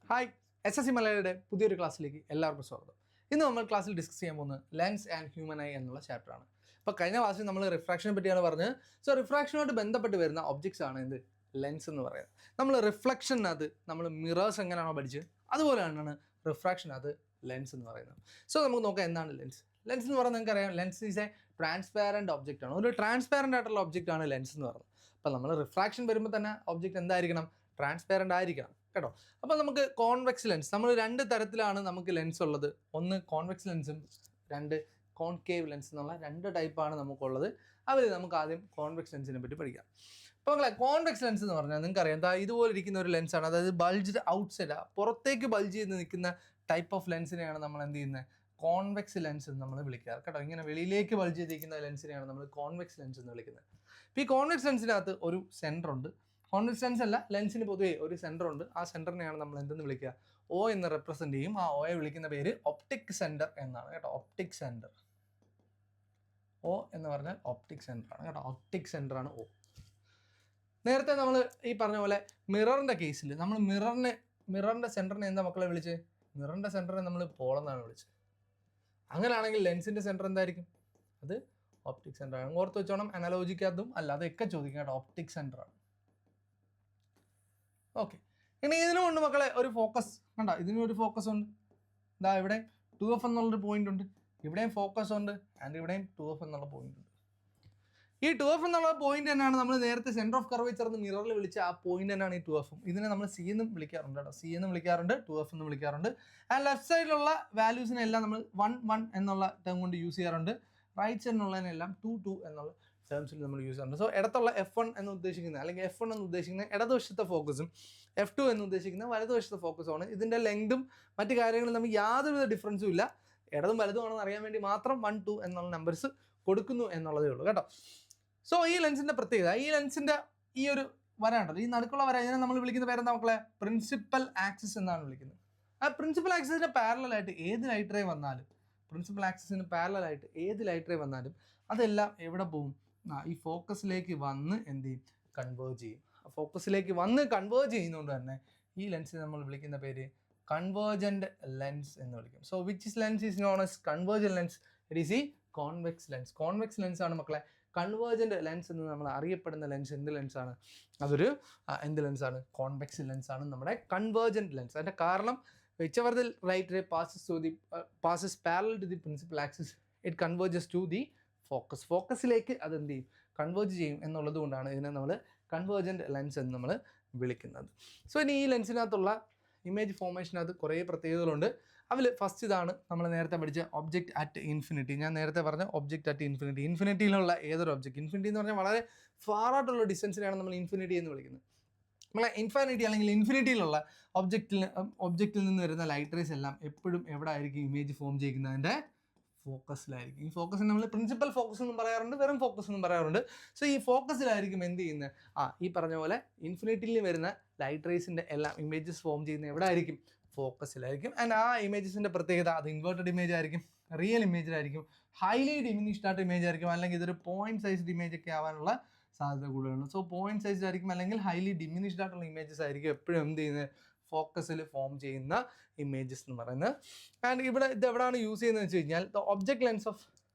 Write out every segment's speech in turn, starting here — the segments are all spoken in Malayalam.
ഹായ്, SSC മലയാളിയുടെ പുതിയൊരു ക്ലാസ്സിലേക്ക് എല്ലാവർക്കും സ്വാഗതം. ഇന്ന് നമ്മൾ ക്ലാസ്സിൽ ഡിസ്കസ് ചെയ്യാൻ പോകുന്നത് ലെൻസ് ആൻഡ് ഹ്യൂമൻ ഐ എന്നുള്ള ചാപ്റ്ററാണ്. അപ്പോൾ കഴിഞ്ഞ ക്ലാസ്സിൽ നമ്മൾ റിഫ്രാക്ഷനെ പറ്റിയാണ് പറഞ്ഞത്. സോ റിഫ്രാക്ഷനുമായിട്ട് ബന്ധപ്പെട്ട് വരുന്ന ഒബ്ജക്ട്സ് ആണ് എന്ത് ലെൻസ് എന്ന് പറയുന്നത്. നമ്മൾ റിഫ്ലക്ഷനകത്ത് നമ്മൾ മിറേഴ്സ് എങ്ങനെയാണോ പഠിച്ചത് അതുപോലെയാണ് റിഫ്രാക്ഷനകത്ത് ലെൻസ് എന്ന് പറയുന്നത്. സോ നമുക്ക് നോക്കാം എന്താണ് ലെൻസ്. ലെൻസ് എന്ന് പറയുന്നത് നിങ്ങൾക്കറിയാം, lens is A transparent object ആണ്. ഒരു ട്രാൻസ്പാരൻ്റ് ആയിട്ടുള്ള ഒബ്ജക്റ്റ് ആണ് ലെൻസ് എന്ന് പറയുന്നത്. അപ്പോൾ നമ്മൾ റിഫ്രാക്ഷൻ വരുമ്പോൾ തന്നെ ഒബ്ജക്റ്റ് എന്തായിരിക്കണം? ട്രാൻസ്പാരൻ്റ് ആയിരിക്കണം കേട്ടോ. അപ്പോൾ നമുക്ക് കോൺവെക്സ് ലെൻസ്, നമ്മൾ രണ്ട് തരത്തിലാണ് നമുക്ക് ലെൻസ് ഉള്ളത്. ഒന്ന് കോൺവെക്സ് ലെൻസും രണ്ട് കോൺകേവ് ലെൻസ് എന്നുള്ള രണ്ട് ടൈപ്പാണ് നമുക്കുള്ളത്. അതിൽ നമുക്ക് ആദ്യം കോൺവെക്സ് ലെൻസിനെ പറ്റി പഠിക്കാം. അപ്പോൾ നിങ്ങളെ കോൺവെക്സ് ലെൻസ് എന്ന് പറഞ്ഞാൽ നിങ്ങൾക്കറിയാം, എന്താ ഇതുപോലെ ഇരിക്കുന്ന ഒരു ലെൻസാണ്. അതായത് ബൾജ്ഡ് ഔട്ട്സൈഡ്, പുറത്തേക്ക് ബൾജ് ചെയ്ത് നിൽക്കുന്ന ടൈപ്പ് ഓഫ് ലെൻസിനെയാണ് നമ്മൾ എന്ത് ചെയ്യുന്നത്? കോൺവെക്സ് ലെൻസ് എന്ന് നമ്മൾ വിളിക്കാറ് കേട്ടോ. ഇങ്ങനെ വെളിയിലേക്ക് ബൾജ് ചെയ്തിരിക്കുന്ന ലെൻസിനെയാണ് നമ്മൾ കോൺവെക്സ് ലെൻസ് എന്ന് വിളിക്കുന്നത്. ഇപ്പോൾ ഈ കോൺവെക്സ് ലെൻസിനകത്ത് ഒരു സെൻറ്റർ ഉണ്ട്. കോൺവെക്സ് ലെൻസ് അല്ല, ലെൻസിന് പൊതുവേ ഒരു സെൻറ്റർ ഉണ്ട്. ആ സെൻറ്ററിനെയാണ് നമ്മൾ എന്തെന്ന് വിളിക്കുക? ഒ എന്ന് റെപ്രസെൻറ്റ് ചെയ്യും. ആ ഒയെ വിളിക്കുന്ന പേര് ഒപ്റ്റിക് സെൻറ്റർ എന്നാണ് കേട്ടോ. ഒപ്റ്റിക് സെൻറ്റർ, ഒ എന്ന് പറഞ്ഞാൽ ഒപ്റ്റിക് സെൻറ്റർ ആണ് കേട്ടോ. ഒപ്റ്റിക് സെൻറ്റർ ആണ് ഒ. നേരത്തെ നമ്മൾ ഈ പറഞ്ഞ പോലെ മിററിൻ്റെ കേസിൽ നമ്മൾ മിററിൻ്റെ സെൻറ്ററിനെ എന്താ മക്കളെ വിളിച്ചത്? മിററിൻ്റെ സെൻറ്ററിനെ നമ്മൾ പോളെന്നാണ് വിളിച്ചത്. അങ്ങനെയാണെങ്കിൽ ലെൻസിൻ്റെ സെൻറ്റർ എന്തായിരിക്കും? അത് ഒപ്റ്റിക് സെൻറ്റർ ആണ്. ഓർത്ത് വെച്ചോണം, അനലോജിക്കതും അല്ല അതൊക്കെ ചോദിക്കാം കേട്ടോ. ഒപ്റ്റിക് സെൻറ്റർ ആണ്. ഓക്കെ, ഇനി ഇതിനും ഉണ്ട് മക്കളെ ഒരു ഫോക്കസ്. കണ്ടോ, ഇതിനും ഒരു ഫോക്കസ് ഉണ്ട്. ഇതാ ഇവിടെ 2F എന്നുള്ളൊരു പോയിന്റ് ഉണ്ട്, ഇവിടെയും ഫോക്കസ് ഉണ്ട്, ആൻഡ് ഇവിടെയും 2F എന്നുള്ള പോയിന്റ് ഉണ്ട്. ഈ 2F എന്നുള്ള പോയിന്റ് തന്നെയാണ് നമ്മൾ നേരത്തെ സെൻറ്റർ ഓഫ് കർവേച്ചർ എന്ന് മിററിൽ വിളിച്ച ആ പോയിന്റ് തന്നെയാണ് ഈ 2F. ഇതിനെ നമ്മൾ സി എന്നും വിളിക്കാറുണ്ട് കേട്ടോ. സി എന്നും വിളിക്കാറുണ്ട്, 2F എന്ന് വിളിക്കാറുണ്ട്. ആൻഡ് ലെഫ്റ്റ് സൈഡിലുള്ള വാല്യൂസിനെല്ലാം നമ്മൾ 1 എന്നുള്ള ടേം കൊണ്ട് യൂസ് ചെയ്യാറുണ്ട്. റൈറ്റ് സൈഡിനുള്ളതിനെല്ലാം 2 എന്നുള്ള ടേംസിൽ നമ്മൾ യൂസ് ചെയ്യാറുണ്ട്. സോ ഇടത്തുള്ള F1 എന്ന് ഉദ്ദേശിക്കുന്നത്, അല്ലെങ്കിൽ F1 എന്ന് ഉദ്ദേശിക്കുന്നത് ഇടതുവശത്തെ ഫോക്കസും F2 എന്ന് ഉദ്ദേശിക്കുന്നത് വലതുവശത്തെ ഫോക്കസുമാണ്. ഇതിൻ്റെ ലെങ്തും മറ്റു കാര്യങ്ങളും നമുക്ക് യാതൊരുവിധ ഡിഫറൻസും ഇല്ല. ഇടതും വലതും ആണെന്ന് അറിയാൻ വേണ്ടി മാത്രം 1, 2 എന്നുള്ള നമ്പേഴ്സ് കൊടുക്കുന്നു എന്നുള്ളതേ ഉള്ളൂ കേട്ടോ. സോ ഈ ലെൻസിൻ്റെ പ്രത്യേകത, ഈ ലെൻസിൻ്റെ ഈ ഒരു വര ഉണ്ടല്ലോ, ഈ നടുക്കുള്ള വര, ഇതിനെ നമ്മൾ വിളിക്കുന്ന പേരെന്താ മക്കളെ? പ്രിൻസിപ്പൽ ആക്സിസ് എന്നാണ് വിളിക്കുന്നത്. ആ പ്രിൻസിപ്പൽ ആക്സിസിൻ്റെ പാരലായിട്ട് ഏത് ലൈറ്റ് റേ വന്നാലും, പ്രിൻസിപ്പൽ ആക്സിസിന് പാരലായിട്ട് ഏത് ലൈറ്റ് റേ വന്നാലും അതെല്ലാം എവിടെ പോകും? ഈ ഫോക്കസിലേക്ക് വന്ന് എന്ത് ചെയ്യും? കൺവേർജ് ചെയ്യും. ഫോക്കസിലേക്ക് വന്ന് കൺവേർജ് ചെയ്യുന്നതുകൊണ്ട് തന്നെ ഈ ലെൻസിനെ നമ്മൾ വിളിക്കുന്ന പേര് കൺവേർജൻറ്റ് ലെൻസ് എന്ന് വിളിക്കും. So which lens is known as convergent lens? It is ഈ കോൺവെക്സ് ലെൻസ്. കോൺവെക്സ് ലെൻസ് ആണ് മക്കളെ കൺവേർജൻറ്റ് ലെൻസ് എന്ന് നമ്മൾ അറിയപ്പെടുന്ന ലെൻസ്. എന്ത് ലെൻസാണ്? അതൊരു എന്ത് ലെൻസാണ്? കോൺവെക്സ് ലെൻസാണ് നമ്മുടെ കൺവേർജൻറ്റ് ലെൻസ്. അതിൻ്റെ കാരണം, whichever the light ray passes parallel to the principal axis, it converges to the focus. ഫോക്കസിലേക്ക് അത് എന്ത് ചെയ്യും? കൺവേർജ് ചെയ്യും എന്നുള്ളത് കൊണ്ടാണ് ഇതിനെ നമ്മൾ കൺവേർജൻറ്റ് ലെൻസ് എന്ന് നമ്മൾ വിളിക്കുന്നത്. സോ ഇനി ഈ ലെൻസിനകത്തുള്ള ഇമേജ് ഫോർമേഷനകത്ത് കുറേ പ്രത്യേകതകളുണ്ട്. അതിൽ ഫസ്റ്റ് ഇതാണ് നമ്മൾ നേരത്തെ പഠിച്ച ഒബ്ജക്റ്റ് അറ്റ് ഇൻഫിനിറ്റി. ഞാൻ നേരത്തെ പറഞ്ഞ ഒബ്ജക്റ്റ് അറ്റ് ഇൻഫിനിറ്റി, ഇൻഫിനിറ്റിയിലുള്ള ഏതൊരു ഒബ്ജക്റ്റ്, ഇൻഫിനിറ്റി എന്ന് പറഞ്ഞാൽ വളരെ ഫാറായിട്ടുള്ള ഡിസ്റ്റൻസിനെയാണ് നമ്മൾ ഇൻഫിനിറ്റി എന്ന് വിളിക്കുന്നത്. നമ്മളെ ഇൻഫിനിറ്റി അല്ലെങ്കിൽ ഇൻഫിനിറ്റിയിലുള്ള ഒബ്ജക്റ്റിൽ നിന്ന് വരുന്ന ലൈറ്റ് റേസ് എല്ലാം എപ്പോഴും എവിടെ ആയിരിക്കും ഇമേജ് ഫോം ചെയ്യുന്നത്? അതിൻ്റെ ഫോക്കസിലായിരിക്കും. ഈ ഫോക്കസിന് നമ്മൾ പ്രിൻസിപ്പൽ ഫോക്കസ് എന്നും പറയാറുണ്ട്, വെറും ഫോക്കസ് എന്നും പറയാറുണ്ട്. സോ ഈ ഫോക്കസിലായിരിക്കും എന്ത് ചെയ്യുന്നത്? ഈ പറഞ്ഞ പോലെ ഇൻഫിനിറ്റിയിൽ വരുന്ന ലൈറ്റ് റേസിൻ്റെ എല്ലാം ഇമേജസ് ഫോം ചെയ്യുന്നത് എവിടെ ആയിരിക്കും? ഫോക്കസിലായിരിക്കും. ആൻഡ് ആ ഇമേജസിൻ്റെ പ്രത്യേകത, അത് ഇൻവേർട്ടഡ് ഇമേജ് ആയിരിക്കും, റിയൽ ഇമേജിലായിരിക്കും, ഹൈലി ഡിമിനിഷ്ഡ് ആയിട്ട് ഇമേജ് ആയിരിക്കും, അല്ലെങ്കിൽ ഇതൊരു പോയിന്റ് സൈസ്ഡ് ഇമേജ് ഒക്കെ ആവാനുള്ള സാധ്യത കൂടുതലാണ്. സോ പോയിന്റ് സൈസ്ഡ് ആയിരിക്കും, അല്ലെങ്കിൽ ഹൈലി ഡിമിനിഷ്ഡ് ആയിട്ടുള്ള ഇമേജസ് ആയിരിക്കും എപ്പോഴും എന്ത് ചെയ്യുന്നത്? ഫോക്കസിൽ ഫോം ചെയ്യുന്ന ഇമേജസ് എന്ന് പറയുന്നത്. ആൻഡ് ഇവിടെ ഇത് എവിടെയാണ് യൂസ് ചെയ്യുന്നത് വെച്ച് കഴിഞ്ഞാൽ the object lens of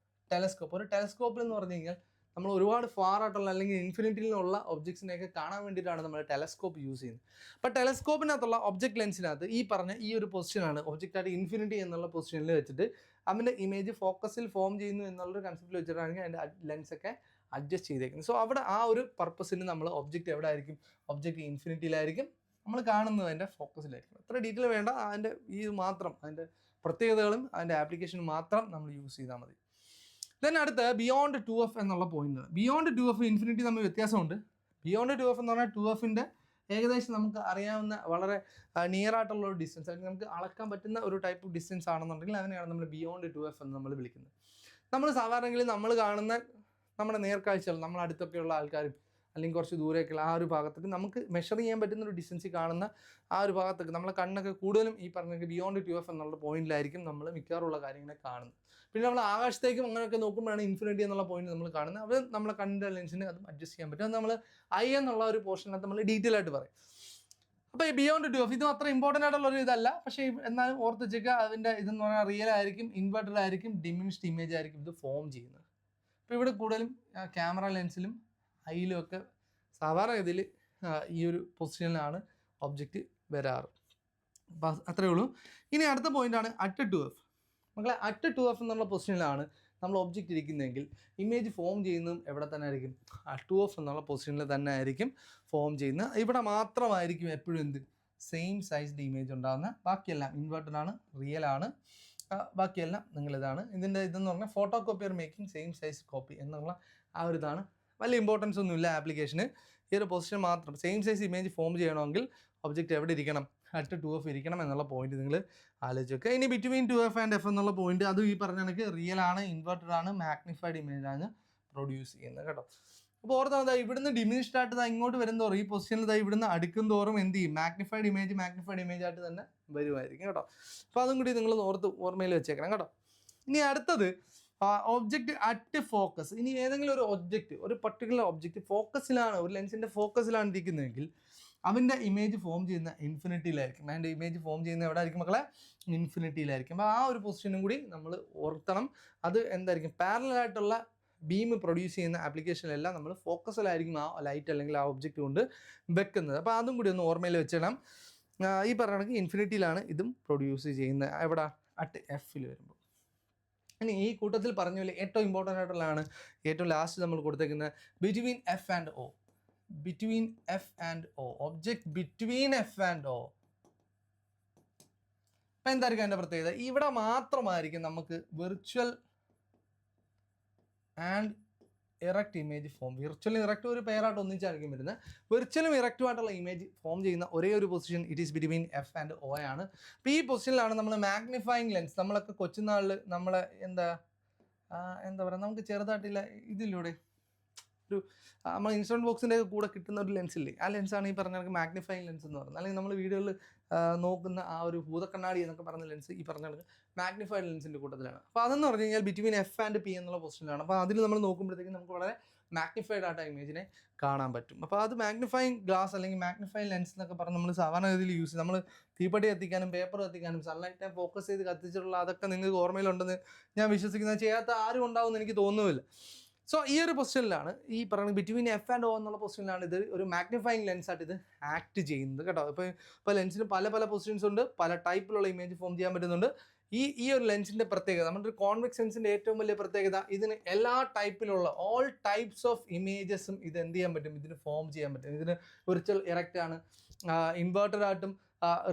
telescope. ഒരു ടെലസ്കോപ്പിൽ എന്ന് പറഞ്ഞു കഴിഞ്ഞാൽ നമ്മൾ ഒരുപാട് ഫാർ ആയിട്ടുള്ള അല്ലെങ്കിൽ ഇൻഫിനിറ്റിയിലുള്ള ഒബ്ജക്ട്സിനെയൊക്കെ കാണാൻ വേണ്ടിയിട്ടാണ് നമ്മൾ ടെലസ്കോപ്പ് യൂസ് ചെയ്യുന്നത്. അപ്പോൾ ടെലസ്കോപ്പിനകത്തുള്ള ഒബ്ജക്ട് ലെൻസിനകത്ത് ഈ പറഞ്ഞ ഈ ഒരു പൊസിഷനാണ് ഒബ്ജക്റ്റ് ആയിട്ട് ഇൻഫിനിറ്റി എന്നുള്ള പൊസിഷനിൽ വെച്ചിട്ട് അതിൻ്റെ ഇമേജ് ഫോക്കസിൽ ഫോം ചെയ്യുന്നു എന്നുള്ളൊരു കൺസെപ്റ്റിൽ വെച്ചിട്ടാണെങ്കിൽ അതിൻ്റെ ലെൻസൊക്കെ അഡ്ജസ്റ്റ് ചെയ്തേക്കുന്നത്. സോ അവിടെ ആ ഒരു പർപ്പസിന് നമ്മൾ ഒബ്ജക്റ്റ് എവിടെ ആയിരിക്കും? ഒബ്ജക്റ്റ് ഇൻഫിനിറ്റിയിലായിരിക്കും, നമ്മൾ കാണുന്നത് അതിൻ്റെ ഫോക്കസിലായിരിക്കും. അത്ര ഡീറ്റെയിൽ വേണ്ട, അതിൻ്റെ ഈ മാത്രം, അതിൻ്റെ പ്രത്യേകതകളും അതിൻ്റെ ആപ്ലിക്കേഷനും മാത്രം നമ്മൾ യൂസ് ചെയ്താൽ മതി. ദെൻ അടുത്ത് ബിയോണ്ട് 2F എന്നുള്ള പോയിന്റ്. ബിയോണ്ട് 2F ഇൻഫിനിറ്റി തമ്മിൽ വ്യത്യാസമുണ്ട്. ബിയോണ്ട് 2F എന്ന് പറഞ്ഞാൽ 2Fൻ്റെ ഏകദേശം നമുക്ക് അറിയാവുന്ന വളരെ നിയർ ആയിട്ടുള്ള ഒരു ഡിസ്റ്റൻസ്, അല്ലെങ്കിൽ നമുക്ക് അളക്കാൻ പറ്റുന്ന ഒരു ടൈപ്പ് ഓഫ് ഡിസ്റ്റൻസ് ആണെന്നുണ്ടെങ്കിൽ അതിനെയാണ് നമ്മൾ ബിയോണ്ട് 2F എന്ന് നമ്മൾ വിളിക്കുന്നത്. നമ്മൾ സാധാരണയെങ്കിൽ നമ്മൾ കാണുന്ന നമ്മുടെ നേർക്കാഴ്ചകൾ, നമ്മുടെ അടുത്തൊക്കെയുള്ള ആൾക്കാരും അല്ലെങ്കിൽ കുറച്ച് ദൂരേക്കുള്ള ആ ഒരു ഭാഗത്തേക്ക് നമുക്ക് മെഷർ ചെയ്യാൻ പറ്റുന്ന ഒരു ഡിസ്റ്റൻസിൽ കാണുന്ന ആ ഒരു ഭാഗത്തേക്ക് നമ്മളെ കണ്ണൊക്കെ കൂടുതലും ഈ പറഞ്ഞ ബിയോണ്ട് 2F എന്നുള്ള പോയിന്റിലായിരിക്കും നമ്മൾ മിക്കവാറുള്ള കാര്യങ്ങളെ കാണുന്നത്. പിന്നെ നമ്മൾ ആകാശത്തേക്കും അങ്ങനെയൊക്കെ നോക്കുമ്പോഴാണ് ഇൻഫിനിറ്റി എന്നുള്ള പോയിന്റ് നമ്മൾ കാണുന്നത്. അത് നമ്മളെ കണ്ണിൻ്റെ ലെൻസിന് അതും അഡ്ജസ്റ്റ് ചെയ്യാൻ പറ്റും. അത് നമ്മൾ ഐ എന്നുള്ള ഒരു പോർഷനകത്ത് നമ്മൾ ഡീറ്റെയിൽ ആയിട്ട് പറയും. അപ്പോൾ ഈ ബിയോണ്ട് 2f ഇതും അത്ര ഇമ്പോർട്ടൻ്റ് ആയിട്ടുള്ള ഒരു ഇതല്ല, പക്ഷേ എന്നാലും ഓർത്ത് വെച്ചേക്കുക അതിൻ്റെ ഇതെന്ന് പറഞ്ഞാൽ റിയൽ ആയിരിക്കും, ഇൻവെർട്ടഡ് ആയിരിക്കും, ഡിമിനിഷ്ഡ് ഇമേജ് ആയിരിക്കും ഇത് ഫോം ചെയ്യുന്നത്. അപ്പോൾ ഇവിടെ കൂടുതലും ക്യാമറ ലെൻസിലും ഐയിലും ഒക്കെ സാധാരണ ഇതിൽ ഈ ഒരു പൊസിഷനിലാണ് ഒബ്ജക്റ്റ് വരാറ്. അപ്പോൾ അത്രയേ ഉള്ളൂ. ഇനി അടുത്ത പോയിൻ്റാണ് അറ്റ് 2f. മക്കളെ അറ്റ് 2f എന്നുള്ള പൊസിഷനിലാണ് നമ്മൾ ഒബ്ജക്റ്റ് ഇരിക്കുന്നതെങ്കിൽ ഇമേജ് ഫോം ചെയ്യുന്നതും എവിടെ തന്നെ ആയിരിക്കും? 2f എന്നുള്ള പൊസിഷനിൽ തന്നെ ആയിരിക്കും ഫോം ചെയ്യുന്നത്. ഇവിടെ മാത്രമായിരിക്കും എപ്പോഴും എന്ത് സെയിം സൈസ്ഡ് ഇമേജ് ഉണ്ടാകുന്ന. ബാക്കിയെല്ലാം ഇൻവേർട്ടഡ് ആണ്, റിയൽ ആണ്, ബാക്കിയെല്ലാം നിങ്ങളിതാണ്. ഇതിൻ്റെ ഇതെന്ന് പറഞ്ഞാൽ photo copier making same size copy എന്നുള്ള ആ ഒരു ഇതാണ്. വലിയ ഇമ്പോർട്ടൻസ് ഒന്നുമില്ല ആപ്ലിക്കേഷന്. ഈ ഒരു പൊസിഷൻ മാത്രം സെയിം സൈസ് ഇമേജ് ഫോം ചെയ്യണമെങ്കിൽ ഒബ്ജക്റ്റ് എവിടെ ഇരിക്കണം? അറ്റ് 2f ഇരിക്കണം എന്നുള്ള പോയിന്റ് നിങ്ങൾ ആലോചിച്ച് വെക്കുക. ഇനി ബിറ്റ്വീൻ 2f ആൻഡ് f എന്നുള്ള പോയിന്റ് അത് ഈ പറഞ്ഞ കണക്ക് റിയൽ ആണ്, ഇൻവെർട്ടഡ് ആണ്, മാഗ്നിഫൈഡ് ഇമേജ് ആണ് പ്രൊഡ്യൂസ് ചെയ്യുന്നത് കേട്ടോ. അപ്പോൾ ഓർത്താൽ ഇവിടുന്ന് ഡിമിനിഷ്ഡ് ആയിട്ട് ഇങ്ങോട്ട് വരുന്നതോറും ഈ പൊസിഷനിൽ ഇവിടുന്ന് അടുക്കും തോറും എന്ത് ചെയ്യും? മാഗ്നിഫൈഡ് ഇമേജ് ആയിട്ട് തന്നെ വരുമായിരിക്കും കേട്ടോ. അപ്പോൾ അതും കൂടി നിങ്ങൾ ഓർമ്മയിൽ വെച്ചേക്കണം കേട്ടോ. ഇനി അടുത്തത് ഒബ്ജക്റ്റ് അറ്റ് ഫോക്കസ്. ഇനി ഏതെങ്കിലും ഒരു ഒബ്ജക്റ്റ്, ഒരു പർട്ടിക്കുലർ ഒബ്ജക്റ്റ് ഫോക്കസിലാണ്, ഒരു ലെൻസിൻ്റെ ഫോക്കസിലാണ് ഇരിക്കുന്നതെങ്കിൽ അവൻ്റെ ഇമേജ് ഫോം ചെയ്യുന്ന ഇൻഫിനിറ്റിയിലായിരിക്കും. അതിൻ്റെ ഇമേജ് ഫോം ചെയ്യുന്ന എവിടെ ആയിരിക്കും മക്കളെ? ഇൻഫിനിറ്റിയിലായിരിക്കും. അപ്പോൾ ആ ഒരു പൊസിഷനും കൂടി നമ്മൾ ഓർത്തണം. അത് എന്തായിരിക്കും? പാരലലായിട്ടുള്ള ബീം പ്രൊഡ്യൂസ് ചെയ്യുന്ന ആപ്ലിക്കേഷനിലെല്ലാം നമ്മൾ ഫോക്കസിലായിരിക്കും ആ ലൈറ്റ് അല്ലെങ്കിൽ ആ ഒബ്ജക്റ്റ് കൊണ്ട് വെക്കുന്നത്. അപ്പോൾ അതും കൂടി ഒന്ന് ഓർമ്മയിൽ വെച്ചിടാം. ഈ പറയുകയാണെങ്കിൽ ഇൻഫിനിറ്റിയിലാണ് ഇതും പ്രൊഡ്യൂസ് ചെയ്യുന്നത്. എവിടെ? അറ്റ് എഫിൽ വരുമ്പോൾ. ഇനി ഈ കൂട്ടത്തിൽ പറഞ്ഞ പോലെ ഏറ്റവും ഇമ്പോർട്ടൻ്റ് ആയിട്ടുള്ളതാണ് ഏറ്റവും ലാസ്റ്റ് നമ്മൾ കൊടുത്തേക്കുന്നത് between F and O. Between F and O, object between F and O. അപ്പം എന്തായിരിക്കും അതിൻ്റെ പ്രത്യേകത? ഇവിടെ മാത്രമായിരിക്കും നമുക്ക് virtual and erect image form. വിർച്വലും ഇറക്റ്റും ഒരു പെയറായിട്ട് ഒന്നിച്ചായിരിക്കും വരുന്നത്. വിർച്വലും ഇറക്റ്റുമായിട്ടുള്ള ഇമേജ് ഫോം ചെയ്യുന്ന ഒരേ ഒരു position it is between F and O ആണ്. അപ്പോൾ ഈ പൊസിഷനിലാണ് നമ്മൾ മാഗ്നിഫൈങ് ലെൻസ്, നമ്മളൊക്കെ കൊച്ചുനാളിൽ നമ്മളെ എന്താ പറയുക, നമുക്ക് ചെറുതായിട്ടില്ല ഇതിലൂടെ ഒരു നമ്മൾ ഇൻസ്ട്രുമെൻറ്റ് ബോക്സിൻ്റെ കൂടെ കിട്ടുന്ന ഒരു ലെൻസില്ലേ, ആ ലെൻസാണ് ഈ പറഞ്ഞ കണക്ക് മാഗ്നിഫൈങ് ലെൻസ് എന്ന് പറയുന്നത്. അല്ലെങ്കിൽ നമ്മൾ വീഡിയോയിൽ നോക്കുന്ന ആ ഒരു ഭൂതക്കണ്ണാടി എന്നൊക്കെ പറഞ്ഞ ലെൻസ് ഈ പറഞ്ഞ കണക്ക് മാഗ്നിഫൈഡ് ലെൻസിൻ്റെ കൂട്ടത്തിലാണ്. അപ്പോൾ അതെന്ന് പറഞ്ഞു കഴിഞ്ഞാൽ ബിറ്റ്വീൻ എഫ് ആൻഡ് പി എന്നുള്ള പൊസിഷനിലാണ്. അപ്പോൾ അതിൽ നമ്മൾ നോക്കുമ്പോഴത്തേക്കും നമുക്ക് വളരെ മാഗ്നിഫൈഡ് ആയിട്ട് ഇമേജിനെ കാണാൻ പറ്റും. അപ്പോൾ അത് മാഗ്നിഫൈങ് ഗ്ലാസ് അല്ലെങ്കിൽ മാഗ്നിഫൈങ് ലെൻസ് എന്നൊക്കെ പറഞ്ഞ് നമ്മൾ സാധാരണ രീതിയിൽ യൂസ് ചെയ്യും. നമ്മൾ തീപ്പെട്ടി കത്തിക്കാനും പേപ്പർ കത്തിക്കാനും സൺലൈറ്റിനെ ഫോക്കസ് ചെയ്ത് കത്തിച്ചിട്ടുള്ള അതൊക്കെ നിങ്ങൾക്ക് ഓർമ്മയിലുണ്ടെന്ന് ഞാൻ വിശ്വസിക്കുന്നത്. ചെയ്യാത്ത ആരും ഉണ്ടാവുമെന്ന് എനിക്ക് തോന്നുന്നില്ല. സോ ഈ ഒരു പൊസിഷനിലാണ് ഈ പറയുന്നത് ബിറ്റ്വീൻ എഫ് ആൻഡ് ഒ എന്നുള്ള പൊസിഷനിലാണ് ഇത് ഒരു മാഗ്നിഫൈങ് ലെൻസായിട്ട് ഇത് ആക്ട് ചെയ്യുന്നത് കേട്ടോ. ഇപ്പോൾ ലെൻസിന് പല പൊസിഷൻസ് ഉണ്ട്, പല ടൈപ്പിലുള്ള ഇമേജ് ഫോം ചെയ്യാൻ പറ്റുന്നുണ്ട്. ഈ ഒരു ലെൻസിൻ്റെ പ്രത്യേകത, നമ്മുടെ ഒരു കോൺവെക്സ് ലെൻസിൻ്റെ ഏറ്റവും വലിയ പ്രത്യേകത ഇതിന് എല്ലാ ടൈപ്പിലുള്ള ഓൾ ടൈപ്സ് ഓഫ് ഇമേജസും ഇത് എന്ത് ചെയ്യാൻ പറ്റും? ഇതിന് ഫോം ചെയ്യാൻ പറ്റും. ഇതിന് വിർച്വൽ ഇറക്റ്റ് ആണ്, ഇൻവേർട്ടഡ് ആയിട്ടും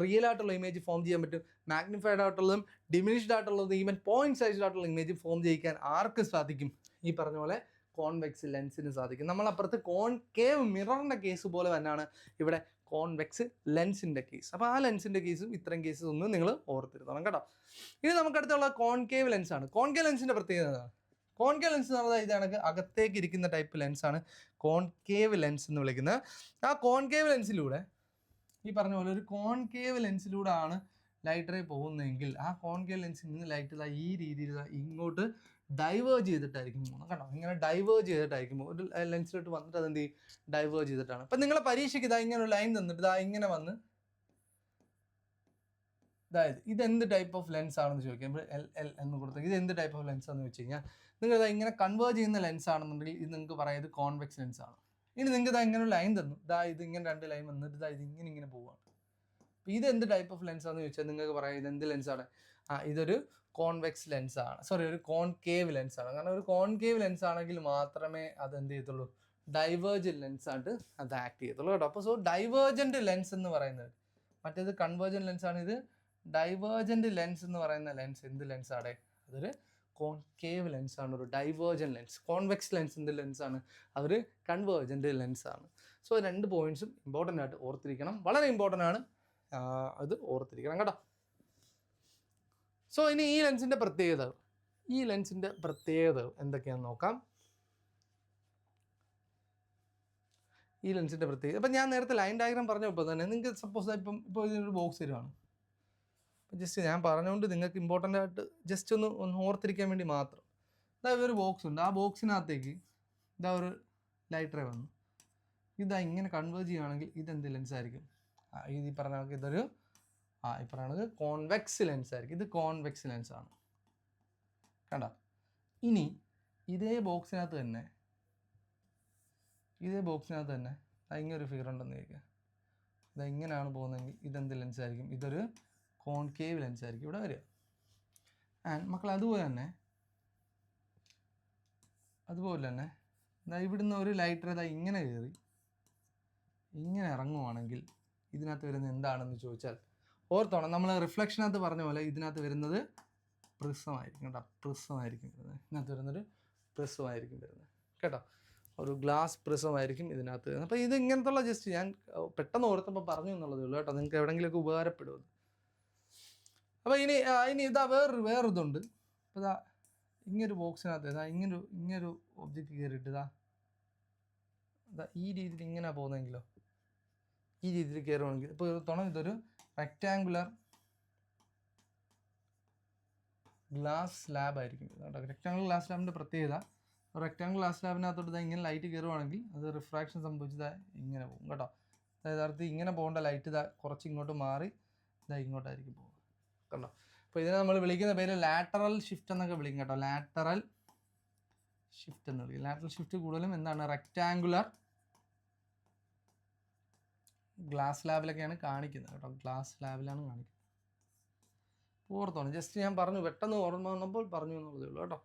റിയൽ ആയിട്ടുള്ള ഇമേജ് ഫോം ചെയ്യാൻ പറ്റും, മാഗ്നിഫൈഡ് ആയിട്ടുള്ളതും ഡിമിനിഷ്ഡ് ആയിട്ടുള്ളതും ഈവൻ പോയിന്റ് സൈസ്ഡ് ആയിട്ടുള്ള ഇമേജ് ഫോം ചെയ്യിക്കാൻ ആർക്ക് സാധിക്കും? ഈ പറഞ്ഞ പോലെ കോൺവെക്സ് ലെൻസിന് സാധിക്കും. നമ്മളപ്പുറത്ത് കോൺകേവ് മിററിൻ്റെ കേസ് പോലെ തന്നെയാണ് ഇവിടെ കോൺവെക്സ് ലെൻസിൻ്റെ കേസ്. അപ്പോൾ ആ ലെൻസിൻ്റെ കേസും ഇത്തരം കേസസ് ഒന്നും നിങ്ങൾ ഓർത്തിരുന്നോണം കേട്ടോ. ഇനി നമുക്കടുത്തുള്ള കോൺകേവ് ലെൻസാണ്. കോൺകേവ് ലെൻസിൻ്റെ പ്രത്യേകത, കോൺകേവ് ലെൻസ് എന്ന് പറഞ്ഞാൽ ഇതാണ് അകത്തേക്ക് ഇരിക്കുന്ന ടൈപ്പ് ലെൻസാണ് കോൺകേവ് ലെൻസ് എന്ന് വിളിക്കുന്നത്. ആ കോൺകേവ് ലെൻസിലൂടെ ഈ പറഞ്ഞ പോലെ ഒരു കോൺകേവ് ലെൻസിലൂടെ ആണ് ലൈറ്റ് റേ പോകുന്നതെങ്കിൽ ആ കോൺകേവ് ലെൻസിൽ നിന്ന് ലൈറ്റ് ഈ രീതിയിൽ ഇങ്ങോട്ട് ഡൈവേർജ് ചെയ്തിട്ടായിരിക്കും പോകുന്നത് കേട്ടോ. ഇങ്ങനെ ഡൈവേർജ് ചെയ്തിട്ടായിരിക്കും ഒരു ലെൻസിലോട്ട് വന്നിട്ട് അതെന്ത് ചെയ്യും? ഡൈവേർജ് ചെയ്തിട്ടാണ്. അപ്പം നിങ്ങളെ പരീക്ഷയ്ക്ക് ഇങ്ങനെ ഒരു ലൈൻ തന്നിട്ട് ഇങ്ങനെ വന്ന് അതായത് ഇതെന്ത് ടൈപ്പ് ഓഫ് ലെൻസ് ആണെന്ന് ചോദിക്കുമ്പോൾ എൽ എന്ന് കൊടുത്തെങ്കിൽ ഇത് എന്ത് ടൈപ്പ് ഓഫ് ലെൻസ് ആണെന്ന് വെച്ച് കഴിഞ്ഞാൽ നിങ്ങൾ ഇങ്ങനെ കൺവേർജ് ചെയ്യുന്ന ലെൻസ് ആണെന്നുണ്ടെങ്കിൽ ഇത് നിങ്ങൾക്ക് പറയാം ഇത് കോൺവെക്സ് ലെൻസ് ആണ്. ഇനി നിങ്ങൾക്ക് ഇങ്ങനെ ഒരു ലൈൻ തന്നു, ഇത് ഇങ്ങനെ രണ്ട് ലൈൻ വന്നിട്ട് ഇത് ഇങ്ങനെ പോവുകയാണ്. അപ്പോൾ ഇത് എന്ത് ടൈപ്പ് ഓഫ് ലെൻസ് ആണെന്ന് ചോദിച്ചാൽ നിങ്ങൾക്ക് പറയാം ഇത് എന്ത് ലെൻസാണ്? ഇതൊരു കോൺവെക്സ് ലെൻസാണ്, ഒരു കോൺകേവ് ലെൻസാണ്. കാരണം ഒരു കോൺകേവ് ലെൻസ് ആണെങ്കിൽ മാത്രമേ അത് എന്ത് ചെയ്യത്തുള്ളൂ? ഡൈവേർജന്റ് ലെൻസായിട്ട് അത് ആക്ട് ചെയ്യത്തുള്ളൂ കേട്ടോ. അപ്പോൾ ഡൈവേർജന്റ് ലെൻസ് എന്ന് പറയുന്നത്, മറ്റേത് കൺവേർജന്റ് ലെൻസാണ്, ഇത് ഡൈവേർജന്റ് ലെൻസ് എന്ന് പറയുന്ന ലെൻസ് എന്ത് ലെൻസാണ്? അതൊരു കോൺകേവ് ലെൻസാണ്, ഒരു ഡൈവേർജന്റ് ലെൻസ്. കോൺവെക്സ് ലെൻസിൻ്റെ ലെൻസാണ്, അതൊരു കൺവേർജന്റ് ലെൻസാണ്. സോ രണ്ട് പോയിന്റ്സും ഇമ്പോർട്ടൻ്റ് ആയിട്ട് ഓർത്തിരിക്കണം, വളരെ ഇമ്പോർട്ടൻ്റ് ആണ്, അത് ഓർത്തിരിക്കണം കേട്ടോ. സോ ഇനി ഈ ലെൻസിൻ്റെ പ്രത്യേകത എന്തൊക്കെയാണെന്ന് നോക്കാം. ഈ ലെൻസിൻ്റെ പ്രത്യേകത ഇപ്പം ഞാൻ നേരത്തെ ലൈൻ ഡയഗ്രാം പറഞ്ഞപ്പോൾ തന്നെ നിങ്ങൾക്ക് സപ്പോസ് ഇപ്പോൾ ഇതിനൊരു ബോക്സ് തരുവാണ്. ജസ്റ്റ് ഞാൻ പറഞ്ഞുകൊണ്ട് നിങ്ങൾക്ക് ഇമ്പോർട്ടൻ്റ് ആയിട്ട് ജസ്റ്റ് ഒന്ന് ഓർത്തിരിക്കാൻ വേണ്ടി മാത്രം. അതായത് ഒരു ബോക്സ് ഉണ്ട്, ആ ബോക്സിനകത്തേക്ക് ഒരു ലൈറ്റ് റേ വന്നു, ഇങ്ങനെ കൺവേർജ് ചെയ്യുകയാണെങ്കിൽ ഇതെന്ത് ലെൻസ് ആയിരിക്കും? ഈ പറഞ്ഞ കണക്ക് ഇതൊരു ഈ പറഞ്ഞ കണക്ക് കോൺവെക്സ് ലെൻസ് ആയിരിക്കും. ഇത് കോൺവെക്സ് ലെൻസ് ആണ്. കണ്ടോ? ഇനി ഇതേ ബോക്സിനകത്ത് തന്നെ ഇങ്ങനൊരു ഫിഗർ ഉണ്ടെന്ന് ചോദിക്കുക. ഇതെങ്ങനെയാണ് പോകുന്നതെങ്കിൽ ഇതെന്ത് ലെൻസ് ആയിരിക്കും? ഇതൊരു കോൺകേവ് ലെൻസ് ആയിരിക്കും ഇവിടെ വരിക. ആൻഡ് മക്കൾ അതുപോലെ തന്നെ ഇവിടുന്ന് ഒരു ലൈറ്റർ ഇങ്ങനെ കയറി ഇങ്ങനെ ഇറങ്ങുവാണെങ്കിൽ ഇതിനകത്ത് വരുന്നത് എന്താണെന്ന് ചോദിച്ചാൽ ഓർത്തോണം, നമ്മൾ റിഫ്ലക്ഷനകത്ത് പറഞ്ഞ പോലെ ഇതിനകത്ത് വരുന്നത് പ്രിസമായിരിക്കും കേട്ടോ. പ്രിസമായിരിക്കും വരുന്നത്. ഇതിനകത്ത് വരുന്നൊരു പ്രിസമായിരിക്കും വരുന്നത് കേട്ടോ. ഒരു ഗ്ലാസ് പ്രിസമായിരിക്കും ഇതിനകത്ത് വരുന്നത്. അപ്പോൾ ഇത് ഇങ്ങനത്തുള്ള ജസ്റ്റ് ഞാൻ പെട്ടെന്ന് ഓർത്തപ്പോൾ പറഞ്ഞു എന്നുള്ളതേ ഉള്ളൂ കേട്ടോ. നിങ്ങൾക്ക് എവിടെയെങ്കിലുമൊക്കെ ഉപകാരപ്പെടും. അപ്പോൾ ഇനി ഇതാ വേറൊരിതുണ്ട്. അപ്പോൾ ഇതാ ഇങ്ങനൊരു ബോക്സിനകത്ത് ഇങ്ങനൊരു ഒബ്ജക്റ്റ് കയറിയിട്ട് ഇതാ ഈ രീതിയിൽ ഇങ്ങനെ പോകുന്നെങ്കിലോ, ഈ രീതിയിൽ കയറുവാണെങ്കിൽ ഇപ്പോൾ ഇതൊരു റെക്റ്റാങ്കുലർ ഗ്ലാസ് സ്ലാബ് ആയിരിക്കും കേട്ടോ. റെക്റ്റാങ്കുലർ ഗ്ലാസ് സ്ലാബിൻ്റെ പ്രത്യേകത, റെക്റ്റാങ്കുലർ ഗ്ലാസ് സ്ലാബിനകത്തോട്ട് ഇങ്ങനെ ലൈറ്റ് കയറുവാണെങ്കിൽ അത് റിഫ്രാക്ഷൻ സംഭവിച്ചത് ഇങ്ങനെ പോകും കേട്ടോ. അതായത് അർത്ഥം ഇങ്ങനെ പോകേണ്ട ലൈറ്റ് കുറച്ച് ഇങ്ങോട്ട് മാറി ഇങ്ങോട്ടായിരിക്കും പോകുക കണ്ടോ. അപ്പോൾ ഇതിനെ നമ്മൾ വിളിക്കുന്ന പേര് ലാറ്ററൽ ഷിഫ്റ്റ് എന്നൊക്കെ വിളിക്കും കേട്ടോ. ലാറ്ററൽ ഷിഫ്റ്റ് എന്ന് വിളിക്കും. ലാറ്ററൽ ഷിഫ്റ്റ് കൂടുതലും എന്താണ് റെക്റ്റാങ്കുലർ ഗ്ലാസ് ലാബിലൊക്കെയാണ് കാണിക്കുന്നത് കേട്ടോ. ഗ്ലാസ് ലാബിലാണ് കാണിക്കുന്നത്. ഓർത്തോണം, ജസ്റ്റ് ഞാൻ പറഞ്ഞു, പെട്ടെന്ന് ഓർമ്മ വന്നപ്പോൾ പറഞ്ഞു എന്നുള്ളതേ ഉള്ളൂ കേട്ടോ.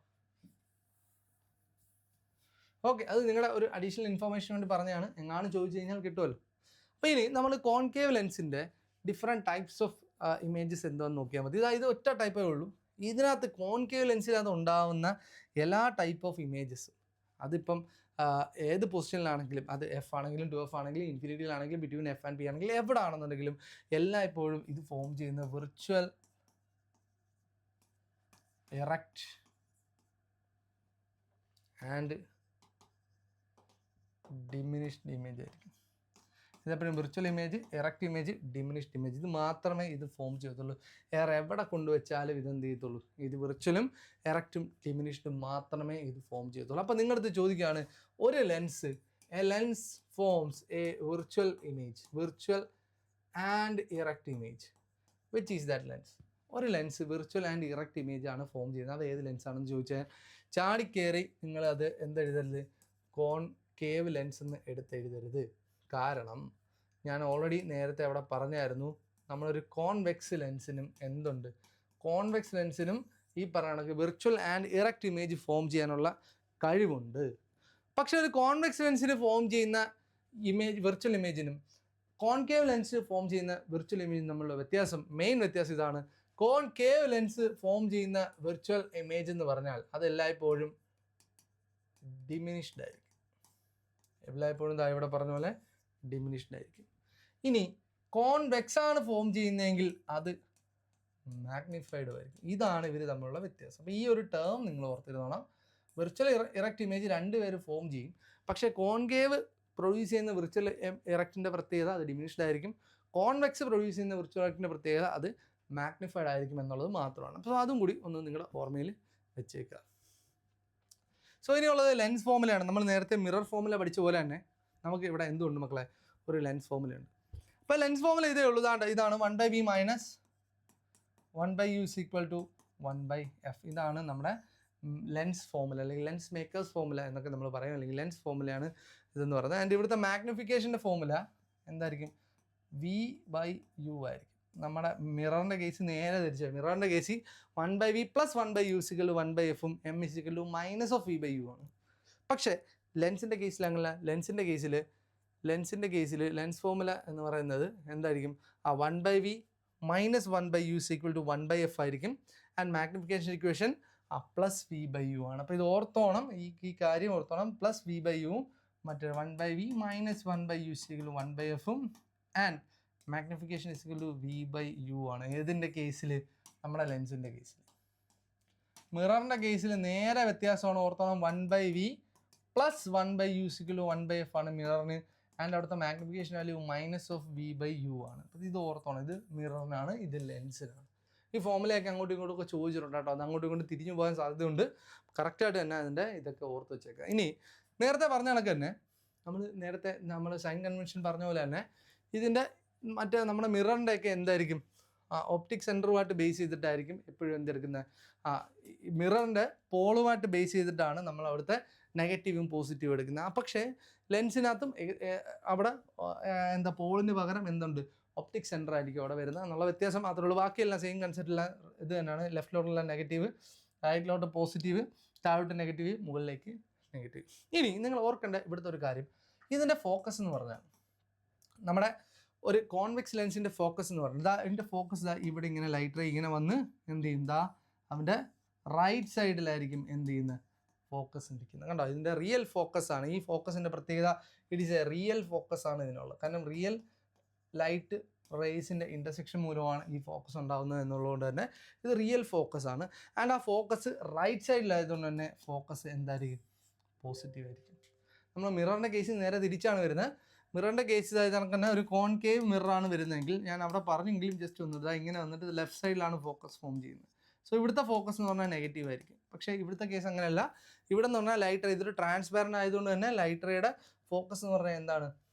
ഓക്കെ, അത് നിങ്ങളുടെ ഒരു അഡീഷണൽ ഇൻഫർമേഷൻ വേണ്ടി പറഞ്ഞതാണ്. എങ്ങാനും ചോദിച്ചു കഴിഞ്ഞാൽ കിട്ടുമല്ലോ. അപ്പോൾ ഇനി നമ്മൾ കോൺകേവ് ലെൻസിൻ്റെ ഡിഫറെൻറ്റ് ടൈപ്സ് ഓഫ് ഇമേജസ് എന്താണെന്ന് നോക്കിയാൽ മതി. ഇത് ഒറ്റ ടൈപ്പേ ഉള്ളൂ. ഇതിനകത്ത് കോൺകേവ് ലെൻസിനകത്ത് ഉണ്ടാകുന്ന എല്ലാ ടൈപ്പ് ഓഫ് ഇമേജസും, അതിപ്പം ഏത് പൊസിഷനിലാണെങ്കിലും, അത് എഫ് ആണെങ്കിലും 2F ആണെങ്കിലും ഇൻഫിനിറ്റിയിലാണെങ്കിലും ബിറ്റ്വീൻ F ആൻഡ് P ആണെങ്കിലും എവിടെ ആണെന്നുണ്ടെങ്കിലും എല്ലായ്പ്പോഴും ഇത് ഫോം ചെയ്യുന്ന virtual erect and diminished image ആയിരിക്കും. ഇതെപ്പോഴും virtual image, erect image, diminished image, ഇത് മാത്രമേ ഇത് ഫോം ചെയ്യത്തുള്ളൂ. എവിടെ കൊണ്ടുവച്ചാലും ഇതെന്ത് ചെയ്യത്തുള്ളൂ, ഇത് വിർച്വലും എറക്റ്റും ഡിമിനിഷ്ഡും മാത്രമേ ഇത് ഫോം ചെയ്യത്തുള്ളൂ. അപ്പോൾ നിങ്ങളുടെ അടുത്ത് ചോദിക്കുകയാണ്, ഒരു lens, a lens forms a virtual image, virtual and erect image, which is that lens? ഒരു lens virtual and erect image ആണ് ഫോം ചെയ്യുന്നത്. അത് ഏത് ലെൻസാണെന്ന് ചോദിച്ചാൽ ചാടിക്കേറി നിങ്ങളത് എന്തെഴുതരുത്, കോൺകേവ് ലെൻസ് എന്ന് എടുത്തെഴുതരുത്. കാരണം ഞാൻ ഓൾറെഡി നേരത്തെ അവിടെ പറഞ്ഞായിരുന്നു, നമ്മളൊരു കോൺവെക്സ് ലെൻസിനും എന്തുണ്ട്, കോൺവെക്സ് ലെൻസിനും ഈ പറയുന്ന virtual and erect image form ചെയ്യാനുള്ള കഴിവുണ്ട്. പക്ഷെ ഒരു കോൺവെക്സ് ലെൻസിന് ഫോം ചെയ്യുന്ന ഇമേജ്, വിർച്വൽ ഇമേജിനും കോൺകേവ് ലെൻസ് ഫോം ചെയ്യുന്ന വിർച്വൽ ഇമേജിനും തമ്മിലുള്ള വ്യത്യാസം, മെയിൻ വ്യത്യാസം ഇതാണ്. കോൺകേവ് ലെൻസ് ഫോം ചെയ്യുന്ന വിർച്വൽ ഇമേജ് എന്ന് പറഞ്ഞാൽ അത് എല്ലായ്പ്പോഴും ഡിമിനിഷ്ഡ് ആയിരിക്കും. എല്ലായ്പ്പോഴും ഇവിടെ പറഞ്ഞ പോലെ ഡിമിനിഷ്ഡ് ആയിരിക്കും. ഇനി കോൺവെക്സ് ആണ് ഫോം ചെയ്യുന്നതെങ്കിൽ അത് മാഗ്നിഫൈഡ് ആയിരിക്കും. ഇതാണ് ഇവർ തമ്മിലുള്ള വ്യത്യാസം. അപ്പോൾ ഈ ഒരു ടേം നിങ്ങൾ ഓർത്തിരുന്നോണം. വിർച്വൽ ഇറക്റ്റ് ഇമേജ് രണ്ടുപേര് ഫോം ചെയ്യും. പക്ഷേ കോൺകേവ് പ്രൊഡ്യൂസ് ചെയ്യുന്ന വിർച്വൽ ഇറക്റ്റിൻ്റെ പ്രത്യേകത അത് ഡിമിനിഷ്ഡ് ആയിരിക്കും. കോൺവെക്സ് പ്രൊഡ്യൂസ് ചെയ്യുന്ന വിർച്വൽ ഇറക്റ്റിൻ്റെ പ്രത്യേകത അത് മാഗ്നിഫൈഡ് ആയിരിക്കും എന്നുള്ളത് മാത്രമാണ്. അപ്പോൾ അതും കൂടി ഒന്ന് നിങ്ങളുടെ ഓർമ്മയിൽ വെച്ചേക്കുക. സോ ഇനിയുള്ളത് ലെൻസ് ഫോമുലയാണ്. നമ്മൾ നേരത്തെ മിറർ ഫോമുല പഠിച്ച പോലെ തന്നെ നമുക്ക് ഇവിടെ എന്തുണ്ട് മക്കളെ, ഒരു ലെൻസ് ഫോമുലയുണ്ട്. അപ്പോൾ ലെൻസ് ഫോമുല ഇതേ ഉള്ളൂ. ഇതാണ് 1/v മൈനസ് 1/u = 1/f. ഇതാണ് നമ്മുടെ ലെൻസ് ഫോമുല, അല്ലെങ്കിൽ ലെൻസ് മേക്കേഴ്സ് ഫോമുല എന്നൊക്കെ നമ്മൾ പറയും, അല്ലെങ്കിൽ ലെൻസ് ഫോമുലയാണ് ഇതെന്ന് പറയുന്നത്. ആൻഡ് ഇവിടുത്തെ മാഗ്നിഫിക്കേഷൻ്റെ ഫോമുല എന്തായിരിക്കും? v/u ആയിരിക്കും. നമ്മുടെ മിററിൻ്റെ കേസ് നേരെ തിരിച്ചാണ്. മിററിൻ്റെ കേസ് 1/v + 1/u = 1/f ഉം m = -v/u ആണ്. പക്ഷേ ലെൻസിൻ്റെ കേസിൽ അങ്ങനെയല്ല. ലെൻസിൻ്റെ കേസിൽ ലെൻസ് ഫോമുല എന്ന് പറയുന്നത് എന്തായിരിക്കും? 1/v - 1/u = 1/f ആയിരിക്കും. ആൻഡ് മാഗ്നിഫിക്കേഷൻ ഇക്വേഷൻ +v/u ആണ്. അപ്പോൾ ഇത് ഓർത്തോണം, ഈ കാര്യം ഓർത്തോണം. +v/u മറ്റേ 1/v - 1/u = 1/f ഉം ആൻഡ് മാഗ്നിഫിക്കേഷൻ v/u ആണ്. ഏതിൻ്റെ കേസിൽ? നമ്മുടെ ലെൻസിൻ്റെ കേസിൽ. മിററിൻ്റെ കേസിൽ നേരെ വ്യത്യാസമാണ്. ഓർത്തോണം, 1/v + 1/u = 1/f ആണ് മിററിന്. ആൻഡ് അവിടുത്തെ മാഗ്നിഫിക്കേഷൻ വാല്യൂ -v/u ആണ്. അപ്പോൾ ഇത് ഓർത്തോണം, ഇത് മിററിനാണ്, ഇത് ലെൻസിനാണ്. ഈ ഫോമുലയൊക്കെ അങ്ങോട്ടും ഇങ്ങോട്ടും ഒക്കെ ചോദിച്ചിട്ടുണ്ട് കേട്ടോ. അത് അങ്ങോട്ടും ഇങ്ങോട്ടും തിരിഞ്ഞു പോകാൻ സാധ്യതയുണ്ട്. കറക്റ്റായിട്ട് തന്നെ അതിൻ്റെ ഇതൊക്കെ ഓർത്ത് വെച്ചേക്കുക. ഇനി നേരത്തെ പറഞ്ഞ കണക്ക് തന്നെ നമ്മൾ സൈൻ കൺവെൻഷൻ പറഞ്ഞ പോലെ തന്നെ ഇതിൻ്റെ മറ്റേ നമ്മുടെ മിററിൻ്റെ ഒക്കെ എന്തായിരിക്കും ഒപ്റ്റിക് സെൻറ്ററുമായിട്ട് ബേസ് ചെയ്തിട്ടായിരിക്കും എപ്പോഴും എന്തെടുക്കുന്നത് മിററിൻ്റെ പോളുമായിട്ട് ബേസ് ചെയ്തിട്ടാണ് നമ്മൾ അവിടുത്തെ നെഗറ്റീവും പോസിറ്റീവും എടുക്കുന്നത്. പക്ഷേ ലെൻസിനകത്തും അവിടെ എന്താ പോളിന് പകരം എന്തുണ്ട് ഒപ്റ്റിക് സെൻറ്റർ ആയിരിക്കും അവിടെ വരുന്നത് എന്നുള്ള വ്യത്യാസം മാത്രമേ ഉള്ളൂ. ബാക്കിയെല്ലാം സെയിം കൺസെപ്റ്റുള്ള ഇത് തന്നെയാണ്. ലെഫ്റ്റിലോട്ടുള്ള നെഗറ്റീവ്, റൈറ്റിലോട്ട് പോസിറ്റീവ്, താഴോട്ട് നെഗറ്റീവ്, മുകളിലേക്ക് നെഗറ്റീവ്. ഇനി നിങ്ങൾ ഓർക്കേണ്ട ഇവിടുത്തെ ഒരു കാര്യം, ഇതിൻ്റെ ഫോക്കസ് എന്ന് പറഞ്ഞാൽ നമ്മുടെ ഒരു കോൺവെക്സ് ലെൻസിൻ്റെ ഫോക്കസ് എന്ന് പറഞ്ഞാൽ ഇതിൻ്റെ ഫോക്കസ് ഇവിടെ ഇങ്ങനെ ലൈറ്റ് റേ ഇങ്ങനെ വന്ന് എന്ത് ചെയ്യും അവൻ്റെ റൈറ്റ് സൈഡിലായിരിക്കും എന്ത് ചെയ്യുന്നത് ഫോക്കസ് ഇരിക്കുന്നത്. കണ്ടോ, ഇതിൻ്റെ റിയൽ ഫോക്കസ് ആണ്. ഈ ഫോക്കസിൻ്റെ പ്രത്യേകത it is A real focus ആണ് ഇതിനുള്ളത്. കാരണം റിയൽ ലൈറ്റ് റേസിൻ്റെ ഇൻ്റർസെക്ഷൻ മൂലമാണ് ഈ ഫോക്കസ് ഉണ്ടാകുന്നത് എന്നുള്ളതുകൊണ്ട് തന്നെ ഇത് റിയൽ ഫോക്കസ് ആണ്. ആൻഡ് ആ ഫോക്കസ് റൈറ്റ് സൈഡിലായതുകൊണ്ട് തന്നെ ഫോക്കസ് എന്തായിരിക്കും പോസിറ്റീവ് ആയിരിക്കും. നമ്മൾ മിററിൻ്റെ കേസ് നേരെ തിരിച്ചാണ് വരുന്നത്. മിററിൻ്റെ കേസ് ഇതായത് കണക്ക് തന്നെ ഒരു കോൺകേവ് മിററാണ് വരുന്നതെങ്കിൽ ഞാൻ അവിടെ പറഞ്ഞെങ്കിലും ജസ്റ്റ് ഒന്നും ഇങ്ങനെ വന്നിട്ട് ലെഫ്റ്റ് സൈഡിലാണ് ഫോക്കസ് ഫോം ചെയ്യുന്നത്. സോ ഇവിടുത്തെ ഫോക്കസ് എന്ന് പറഞ്ഞാൽ നെഗറ്റീവ് ആയിരിക്കും. പക്ഷേ ഇവിടുത്തെ കേസ് അങ്ങനെയല്ല. ഇവിടെ എന്ന് പറഞ്ഞാൽ ലൈറ്റ് റേ ഇതൊരു ട്രാൻസ്പാരൻ്റ് ആയതുകൊണ്ട് തന്നെ ലൈറ്റ് റേയുടെ ഫോക്കസ് എന്ന് പറഞ്ഞാൽ എന്താണ്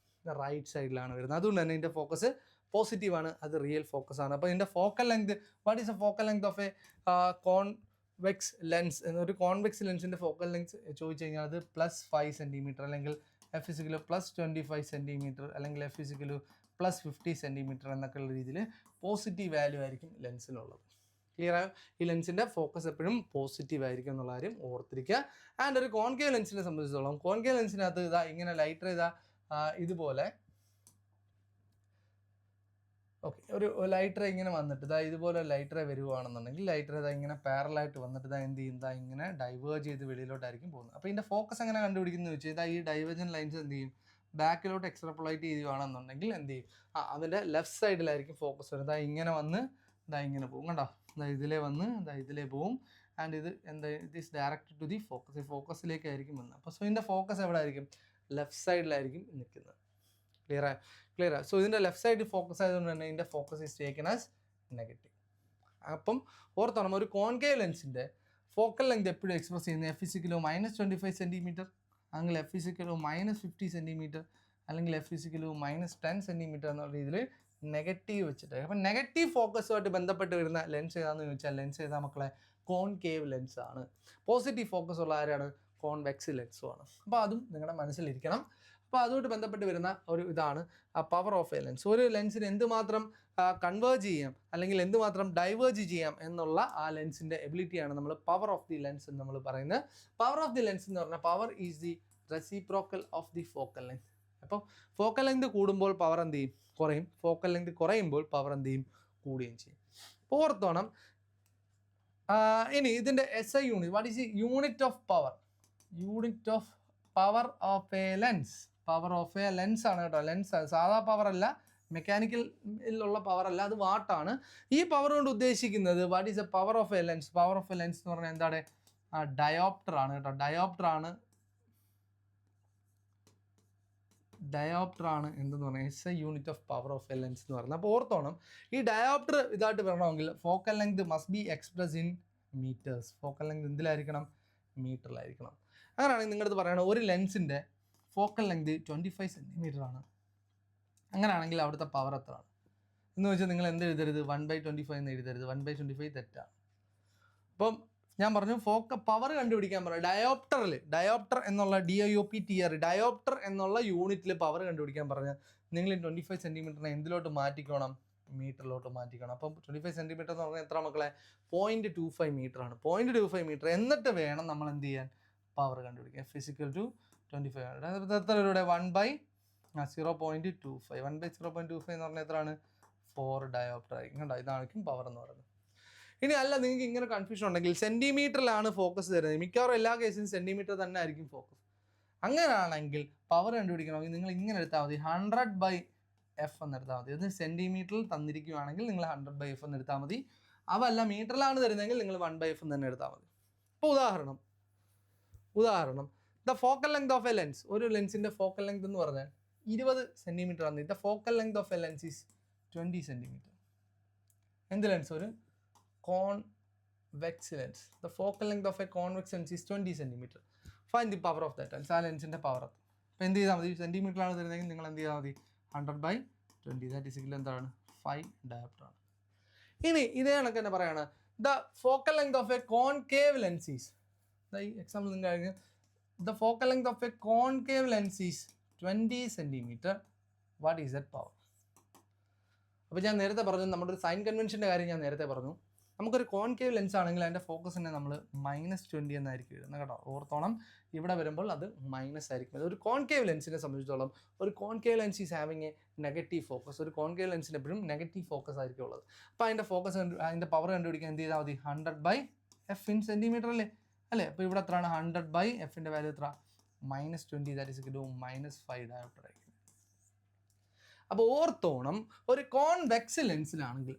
റൈറ്റ് സൈഡിലാണ് വരുന്നത്. അതുകൊണ്ട് തന്നെ ഇതിൻ്റെ ഫോക്കസ് പോസിറ്റീവാണ്, അത് റിയൽ ഫോക്കസ് ആണ്. അപ്പോൾ ഇതിൻ്റെ focal length, what is A focal length of A convex lens? എന്നൊരു കോൺവെക്സ് ലെൻസിൻ്റെ ഫോക്കൽ ലെങ്ത് ചോദിച്ചു കഴിഞ്ഞാൽ അത് +5 സെൻറ്റിമീറ്റർ അല്ലെങ്കിൽ F=+25 സെൻറ്റിമീറ്റർ അല്ലെങ്കിൽ F=+50 സെൻറ്റിമീറ്റർ എന്നൊക്കെയുള്ള രീതിയിൽ പോസിറ്റീവ് വാല്യൂ ആയിരിക്കും ലെൻസിനുള്ളത്. ക്ലിയർ ആയോ? ഈ ലെൻസിൻ്റെ ഫോക്കസ് എപ്പോഴും പോസിറ്റീവ് ആയിരിക്കും എന്നുള്ള കാര്യം ഓർത്തിരിക്കുക. ആൻഡ് ഒരു കോൺകേവ് ലെൻസിനെ സംബന്ധിച്ചിടത്തോളം കോൺകേവ് ലെൻസിനകത്ത് ഇങ്ങനെ ലൈറ്റ് റേ ഇതുപോലെ ഓക്കെ ഒരു ലൈറ്റ് റേ ഇങ്ങനെ വന്നിട്ട് ഇതുപോലെ ലൈറ്റ് റേ വരുവാണെന്നുണ്ടെങ്കിൽ ലൈറ്റ് റേ ഇങ്ങനെ പാരലായിട്ട് വന്നിട്ട് എന്ത് ചെയ്യും ഇങ്ങനെ ഡൈവേർജ് ചെയ്ത് വെളിയിലോട്ടായിരിക്കും പോകുന്നത്. അപ്പോൾ ഇതിൻ്റെ ഫോക്കസ് എങ്ങനെ കണ്ടുപിടിക്കുന്നത് വെച്ചാൽ ഈ ഡൈവേർജൻ ലൈൻസ് എന്ത് ചെയ്യും ബാക്കിലോട്ട് എക്സ്ട്രാപ്പൊളേറ്റ് ചെയ്യുകയാണെന്നുണ്ടെങ്കിൽ എന്ത് ചെയ്യും അതിൻ്റെ ലെഫ്റ്റ് സൈഡിലായിരിക്കും ഫോക്കസ് വരുന്നത്. ഇങ്ങനെ വന്ന് ഇങ്ങനെ പോകും. കണ്ടോ, ഇതിലേ വന്ന് ഇതിലേ പോവും. ആൻഡ് ഇത് എന്താ it is direct to the focus. ഈ ഫോക്കസിലേക്കായിരിക്കും വന്നത്. അപ്പോൾ സോ ഇതിൻ്റെ ഫോക്കസ് എവിടെ ആയിരിക്കും ലെഫ്റ്റ് സൈഡിലായിരിക്കും നിൽക്കുന്നത്. ക്ലിയർ. സോ ഇതിൻ്റെ ലെഫ്റ്റ് സൈഡ് ഫോക്കസ് ആയതുകൊണ്ട് തന്നെ ഇതിൻ്റെ focus is taken as negative. അപ്പം ഓർത്തോണം, ഒരു കോൺകേവ് ലെൻസിൻ്റെ ഫോക്കൽ ലെങ്ത് എപ്പോഴും എക്സ്പ്രസ് ചെയ്യുന്നത് F=-25 സെൻറ്റിമീറ്റർ അല്ലെങ്കിൽ F=-50 സെൻറ്റിമീറ്റർ അല്ലെങ്കിൽ F=-10 സെൻറ്റിമീറ്റർ എന്നുള്ള രീതിയിൽ നെഗറ്റീവ് വെച്ചിട്ട്. അപ്പം നെഗറ്റീവ് ഫോക്കസുമായിട്ട് ബന്ധപ്പെട്ട് വരുന്ന ലെൻസ് ഏതാണെന്ന് ചോദിച്ചാൽ ലെൻസ് ഏതാ മക്കളെ? കോൺകേവ് ലെൻസ് ആണ്. പോസിറ്റീവ് ഫോക്കസ് ഉള്ള ആരാണ്? കോൺവെക്സ് ലെൻസും ആണ്. അപ്പോൾ അതും നിങ്ങളുടെ മനസ്സിലിരിക്കണം. അപ്പോൾ അതുമായിട്ട് ബന്ധപ്പെട്ട് വരുന്ന ഒരു ഇതാണ് പവർ ഓഫ് എ ലെൻസ്. ഒരു ലെൻസിന് എന്തുമാത്രം കൺവേർജ് ചെയ്യാം അല്ലെങ്കിൽ എന്തുമാത്രം ഡൈവേർജ് ചെയ്യാം എന്നുള്ള ആ ലെൻസിൻ്റെ എബിലിറ്റിയാണ് നമ്മൾ പവർ ഓഫ് ദി ലെൻസ് എന്ന് നമ്മൾ പറയുന്നത്. പവർ ഓഫ് ദി ലെൻസ് എന്ന് പറഞ്ഞാൽ power is the reciprocal of the focal length. അപ്പോൾ ഫോക്കൽ ലെങ്ത് കൂടുമ്പോൾ പവർ എന്ത് ചെയ്യും? കുറയും. ഫോക്കൽ ലെങ്ത് കുറയുമ്പോൾ പവർ എന്ത് ചെയ്യും? കൂടുകയും ചെയ്യും. അപ്പോൾ ഓർത്തോണം. ഇനി ഇതിൻ്റെ SI unit, what is the unit of power? Unit of power of a lens. Power of a lens ആണ് കേട്ടോ. ലെൻസ് സാധാ പവർ അല്ല, മെക്കാനിക്കലിലുള്ള പവർ അല്ല, അത് വാട്ടാണ്. ഈ പവർ കൊണ്ട് ഉദ്ദേശിക്കുന്നത് what is A power of a lens? Power of a lens എന്ന് പറഞ്ഞാൽ എന്താണ്? ഡയോപ്റ്റർ ആണ് കേട്ടോ. ഡയോപ്റ്റർ ആണ് എന്തെന്ന് പറഞ്ഞാൽ SI unit of power of a lens എന്ന് പറയുന്നത്. അപ്പോൾ ഓർത്തോണം, ഈ ഡയോപ്റ്റർ ഇതായിട്ട് വരണമെങ്കിൽ focal length must be express in metres. Focal length എന്തിലായിരിക്കണം? മീറ്ററിലായിരിക്കണം. അങ്ങനെയാണെങ്കിൽ നിങ്ങളടുത്ത് പറയണം ഒരു ലെൻസിൻ്റെ ഫോക്കൽ ലെങ്ത് 25 സെൻറ്റിമീറ്റർ ആണ്. അങ്ങനെയാണെങ്കിൽ അവിടുത്തെ പവർ എത്രയാണ് എന്ന് വെച്ചാൽ നിങ്ങൾ എന്ത് എഴുതരുത്? 1/25 എന്ന് എഴുതരുത്. 1/25 തെറ്റാണ്. അപ്പം ഞാൻ പറഞ്ഞു പവർ കണ്ടുപിടിക്കാൻ പറഞ്ഞു. ഡയോപ്റ്റർ എന്നുള്ള DIOPTR ഡയോപ്റ്റർ എന്നുള്ള യൂണിറ്റിൽ പവർ കണ്ടുപിടിക്കാൻ പറഞ്ഞാൽ നിങ്ങൾ 25 സെൻറ്റിമീറ്ററിനെ എന്തിലോട്ട് മാറ്റിക്കണം? മീറ്ററിലോട്ട് മാറ്റിക്കണം. അപ്പം 25 സെൻറ്റിമീറ്റർ എന്ന് പറഞ്ഞാൽ എത്ര മക്കളെ? 0.25 മീറ്റർ ആണ്. 0.25 മീറ്റർ. എന്നിട്ട് വേണം നമ്മൾ എന്ത് ചെയ്യാൻ? പവർ കണ്ടുപിടിക്കാൻ. F=25. എത്ര രൂപയുടെ? 1/0.25. 1/0.25 എന്ന് പറഞ്ഞാൽ എത്രയാണ്? 4 ഡയോപ്റ്റർ ആയിരിക്കും. കണ്ടോ, ഇതായിരിക്കും പവർ എന്ന് പറയുന്നത്. ഇനി അല്ല, നിങ്ങൾക്ക് ഇങ്ങനെ കൺഫ്യൂഷൻ ഉണ്ടെങ്കിൽ സെൻറ്റിമീറ്ററിലാണ് ഫോക്കസ് തരുന്നത്. മിക്കവാറും എല്ലാ കേസിലും സെൻറ്റിമീറ്റർ തന്നെ ആയിരിക്കും ഫോക്കസ്. അങ്ങനെയാണെങ്കിൽ പവർ കണ്ടുപിടിക്കണമെങ്കിൽ നിങ്ങൾ ഇങ്ങനെ എടുത്താൽ മതി. 100/F എന്ന് എടുത്താൽ മതി. അത് സെൻറ്റിമീറ്ററിൽ തന്നിരിക്കുകയാണെങ്കിൽ നിങ്ങൾ 100/F എന്ന് എടുത്താൽ മതി. അവല്ല മീറ്ററിലാണ് തരുന്നതെങ്കിൽ നിങ്ങൾ 1/F എന്ന് തന്നെ എടുത്താൽ മതി. ഇപ്പോൾ ഉദാഹരണം the focal length of a lens. ഒരു ലെൻസിൻ്റെ ഫോക്കൽ ലെങ്ത് എന്ന് പറഞ്ഞാൽ 20 സെൻറ്റിമീറ്റർ ആണ്. The focal length of a lens is 20 centimetre. എന്ത് ലെൻസ്? ഒരു convex lens. The focal length of a convex lens is 20 centimeter. Find the power of that lens. ആ ലെൻസിൻ്റെ പവർ. അപ്പോൾ എന്ത് ചെയ്താൽ മതി? സെൻറ്റിമീറ്ററാണ് തരുന്നതെങ്കിൽ നിങ്ങൾ എന്ത് ചെയ്താൽ മതി? 100/F 20. ദാറ്റ് ഈസ് ഇക്വൽ എന്താണ് 5 ഡയോപ്റ്റർ ആണ്. ഇനി ഇതേ കണക്ക് തന്നെ പറയാണ് the focal length of A concave lens is, ഈ എക്സാമ്പിൾ നിങ്ങൾ കഴിഞ്ഞ് the focal length of A concave lens is 20 centimetre. What is that power? അപ്പോൾ ഞാൻ നേരത്തെ പറഞ്ഞു, നമ്മുടെ ഒരു സൈൻ കൺവെൻഷൻ്റെ കാര്യം ഞാൻ നേരത്തെ പറഞ്ഞു. നമുക്കൊരു കോൺകേവ് ലെൻസ് ആണെങ്കിൽ അതിൻ്റെ ഫോക്കസിനെ നമ്മൾ -20 എന്നായിരിക്കും എഴുതുന്നത് കേട്ടോ. ഓർത്തോണം, ഇവിടെ വരുമ്പോൾ അത് മൈനസ് ആയിരിക്കും. ഒരു കോൺകേവ് ലെൻസിനെ സംബന്ധിച്ചിടത്തോളം ഒരു concave lens is having A negative focus. ഒരു കോൺകേവ് ലെൻസിന് എപ്പോഴും നെഗറ്റീവ് ഫോക്കസ് ആയിരിക്കും ഉള്ളത്. അപ്പോൾ അതിൻ്റെ ഫോക്കസ് അതിൻ്റെ പവർ കണ്ടുപിടിക്കാൻ എന്ത് ചെയ്താൽ മതി? 100/f ഇൻ സെൻറ്റിമീറ്റർ അല്ലേ? അപ്പോൾ ഇവിടെ എത്രയാണ്? 100/fൻ്റെ വാല്യൂ എത്ര? -20. That is equal to -5 dioptre ആയിരിക്കും. അപ്പോൾ ഓർത്തോണം, ഒരു കോൺവെക്സ് ലെൻസിലാണെങ്കിൽ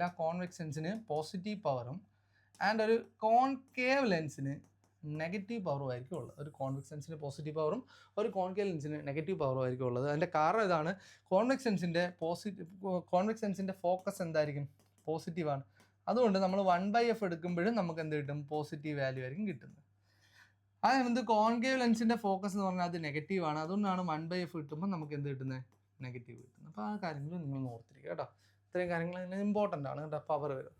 ആ കോൺവെക്സ് ലെൻസിന് പോസിറ്റീവ് പവറും ആൻഡ് ഒരു കോൺകേവ് ലെൻസിന് നെഗറ്റീവ് പവറും ആയിരിക്കും ഉള്ളത്. ഒരു കോൺവെക്സ് ലെൻസിന് പോസിറ്റീവ് പവറും ഒരു കോൺകേവ് ലെൻസിന് നെഗറ്റീവ് പവറും ആയിരിക്കും ഉള്ളത്. അതിൻ്റെ കാരണം ഇതാണ്, കോൺവെക്സ് ലെൻസിൻ്റെ ഫോക്കസ് എന്തായിരിക്കും? പോസിറ്റീവാണ്. അതുകൊണ്ട് നമ്മൾ 1/f എടുക്കുമ്പോഴും നമുക്ക് എന്ത് കിട്ടും? പോസിറ്റീവ് വാല്യൂ ആയിരിക്കും കിട്ടുന്നത്. അതെന്ത്? കോൺകേവ് ലെൻസിൻ്റെ ഫോക്കസ് എന്ന് പറഞ്ഞാൽ അത് നെഗറ്റീവാണ്. അതുകൊണ്ടാണ് 1/f കിട്ടുമ്പോൾ നമുക്ക് എന്ത് കിട്ടുന്നത്? നെഗറ്റീവ് കിട്ടുന്നത്. അപ്പോൾ ആ കാര്യങ്ങൾ നിങ്ങൾ ഓർത്തിരിക്കുക കേട്ടോ. ഇത്രയും കാര്യങ്ങൾ ഇമ്പോർട്ടൻ്റ് ആണ് കേട്ടോ, പവർ വരും.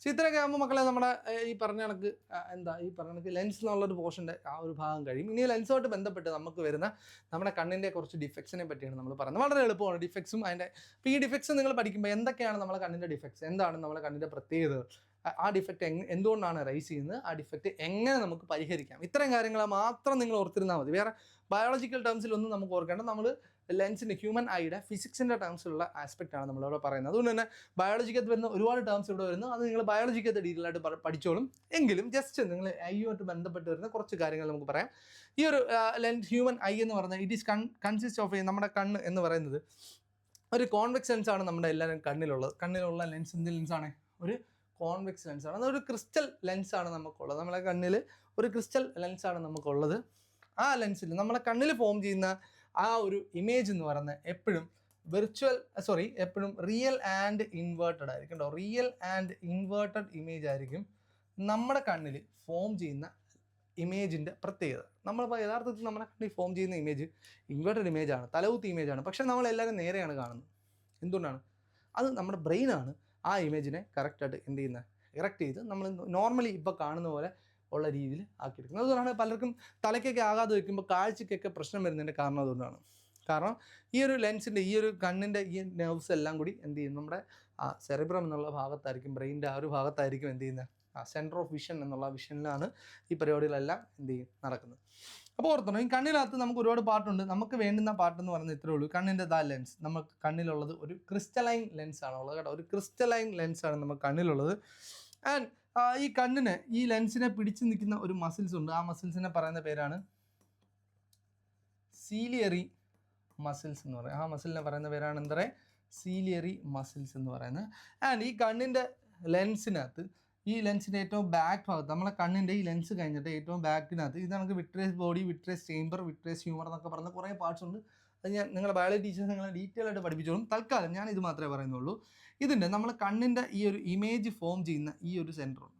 സോ ഇത്രയൊക്കെ ആകുമ്പോൾ മക്കളെ നമ്മുടെ ഈ പറഞ്ഞ കണക്ക് ലെൻസ് എന്നുള്ളൊരു പോർഷൻ്റെ ആ ഒരു ഭാഗം കഴിയും. ഇനി ലെൻസുമായിട്ട് ബന്ധപ്പെട്ട് നമുക്ക് വരുന്ന നമ്മുടെ കണ്ണിൻ്റെ കുറച്ച് ഡിഫക്ട്സിനെ പറ്റിയാണ് നമ്മൾ പറയുന്നത്. വളരെ എളുപ്പമാണ് ഡിഫക്ട്സും അതിൻ്റെ. അപ്പോൾ ഈ ഡിഫക്ട്സ് നിങ്ങൾ പഠിക്കുമ്പോൾ എന്തൊക്കെയാണ് നമ്മുടെ കണ്ണിൻ്റെ ഡിഫക്ട്സ്, എന്താണ് നമ്മുടെ കണ്ണിൻ്റെ പ്രത്യേകതകൾ, ആ ഡിഫക്റ്റ് എന്തുകൊണ്ടാണ് റൈസ് ചെയ്യുന്നത്, ആ ഡിഫക്റ്റ് എങ്ങനെ നമുക്ക് പരിഹരിക്കാം, ഇത്തരം കാര്യങ്ങൾ മാത്രം നിങ്ങൾ ഓർത്തിരുന്നാൽ മതി. വേറെ ബയോളജിക്കൽ ടേംസിലൊന്നും നമുക്ക് ഓർക്കേണ്ട. നമ്മൾ ലെൻസിൻ്റെ ഹ്യൂമൻ ഐയുടെ ഫിസിക്സിൻ്റെ ടേംസിലുള്ള ആസ്പെക്റ്റാണ് നമ്മളിവിടെ പറയുന്നത്. അതുകൊണ്ട് തന്നെ ബയോളജിക്കകത്ത് വരുന്ന ഒരുപാട് ടേംസ് ഇവിടെ വരുന്നു. അത് നിങ്ങൾ ബയോളജിക്കകത്ത് ഡീറ്റെയിൽ ആയിട്ട് പഠിച്ചോളും. എങ്കിലും ജസ്റ്റ് നിങ്ങൾ ഐയുമായിട്ട് ബന്ധപ്പെട്ട് വരുന്ന കുറച്ച് കാര്യങ്ങൾ നമുക്ക് പറയാം. ഈ ഒരു ഹ്യൂമൻ ഐ എന്ന് പറയുന്നത് ഇറ്റ് ഈസ് കൺസിസ്റ്റ് ഓഫ് നമ്മുടെ കണ്ണ് എന്ന് പറയുന്നത് ഒരു കോൺവെക്സ് ലെൻസാണ് നമ്മുടെ എല്ലാവരും കണ്ണിലുള്ള ലെൻസ്. എന്ത് ലെൻസാണ്? ഒരു കോൺവെക്സ് ലെൻസാണ്. അതൊരു ക്രിസ്റ്റൽ ലെൻസാണ് നമുക്കുള്ളത്. നമ്മളെ കണ്ണിൽ ഒരു ക്രിസ്റ്റൽ ലെൻസാണ് നമുക്കുള്ളത്. ആ ലെൻസിൽ നമ്മളെ കണ്ണിൽ ഫോം ചെയ്യുന്ന ആ ഒരു ഇമേജ് എന്ന് പറയുന്നത് എപ്പോഴും റിയൽ ആൻഡ് ഇൻവേർട്ടഡ് ആയിരിക്കും കേട്ടോ. റിയൽ ആൻഡ് ഇൻവേർട്ടഡ് ഇമേജ് ആയിരിക്കും നമ്മുടെ കണ്ണിൽ ഫോം ചെയ്യുന്ന ഇമേജിൻ്റെ പ്രത്യേകത. നമ്മളിപ്പോൾ യഥാർത്ഥത്തിൽ നമ്മുടെ കണ്ണിൽ ഫോം ചെയ്യുന്ന ഇമേജ് ഇൻവേർട്ടഡ് ഇമേജാണ്, തലകുത്തി ഇമേജാണ്. പക്ഷേ നമ്മളെല്ലാവരും നേരെയാണ് കാണുന്നത്. എന്തുകൊണ്ടാണ്? അത് നമ്മുടെ ബ്രെയിനാണ് ആ ഇമേജിനെ കറക്റ്റായിട്ട് എന്ത് ചെയ്യുന്നത്? ഇറക്റ്റ് ചെയ്ത് നമ്മൾ നോർമലി ഇപ്പോൾ കാണുന്ന പോലെ ഉള്ള രീതിയിൽ ആക്കിയെടുക്കുന്നത്. അതുകൊണ്ടാണ് പലർക്കും തലയ്ക്കൊക്കെ ആകാതെ വയ്ക്കുമ്പോൾ കാഴ്ചയ്ക്കൊക്കെ പ്രശ്നം വരുന്നതിൻ്റെ കാരണം അതുകൊണ്ടാണ്. കാരണം ഈ ഒരു ലെൻസിൻ്റെ ഈ ഒരു കണ്ണിൻ്റെ ഈ നെർവ്സ് എല്ലാം കൂടി എന്ത് ചെയ്യും? നമ്മുടെ ആ സെറിബ്രം എന്നുള്ള ഭാഗത്തായിരിക്കും, ബ്രെയിനിൻ്റെ ആ ഒരു ഭാഗത്തായിരിക്കും എന്ത് ചെയ്യുന്നത്? ആ സെൻറ്റർ ഓഫ് വിഷൻ എന്നുള്ള വിഷനിലാണ് ഈ പരിപാടികളെല്ലാം എന്ത് ചെയ്യും? നടക്കുന്നത്. അപ്പോൾ ഓർത്തണം, ഈ കണ്ണിനകത്ത് നമുക്ക് ഒരുപാട് പാർട്ടുണ്ട്. നമുക്ക് വേണ്ടുന്ന പാർട്ടെന്ന് പറയുന്നത് ഇത്രയേ ഉള്ളൂ. കണ്ണിൻ്റെ ലെൻസ്, നമുക്ക് കണ്ണിലുള്ളത് ഒരു ക്രിസ്റ്റലൈൻ ലെൻസാണ് ഉള്ളത് കേട്ടോ. ഒരു ക്രിസ്റ്റലൈൻ ലെൻസാണ് നമുക്ക് കണ്ണിലുള്ളത്. ആൻഡ് ഈ കണ്ണിന് ഈ ലെൻസിനെ പിടിച്ചു നിൽക്കുന്ന ഒരു മസിൽസ് ഉണ്ട്. ആ മസിൽസിനെ പറയുന്ന പേരാണ് സീലിയറി മസിൽസ് എന്ന് പറയുന്നത്. ആ മസിലിനെ പറയുന്ന പേരാണ് എന്താ പറയുക? സീലിയറി മസിൽസ് എന്ന് പറയുന്നത്. ആൻഡ് ഈ കണ്ണിൻ്റെ ലെൻസിനകത്ത്, ഈ ലെൻസിൻ്റെ ഏറ്റവും ബാക്ക് ഭാഗത്ത്, നമ്മളെ കണ്ണിൻ്റെ ഈ ലെൻസ് കഴിഞ്ഞിട്ട് ഏറ്റവും ബാക്കിനകത്ത് ഇത് നമുക്ക് vitreous body, vitreous chamber, vitreous humour എന്നൊക്കെ പറഞ്ഞ കുറേ പാർട്സ് ഉണ്ട്. അത് ഞാൻ നിങ്ങളുടെ ബയോളജി ടീച്ചേഴ്സ് നിങ്ങളെ ഡീറ്റെയിൽ ആയിട്ട് പഠിപ്പിച്ചോളും. തൽക്കാലം ഞാൻ ഇത് മാത്രമേ പറയുന്നുള്ളൂ. ഇതിൻ്റെ നമ്മൾ കണ്ണിൻ്റെ ഈ ഒരു ഇമേജ് ഫോം ചെയ്യുന്ന ഈ ഒരു സെൻറ്ററുണ്ട്.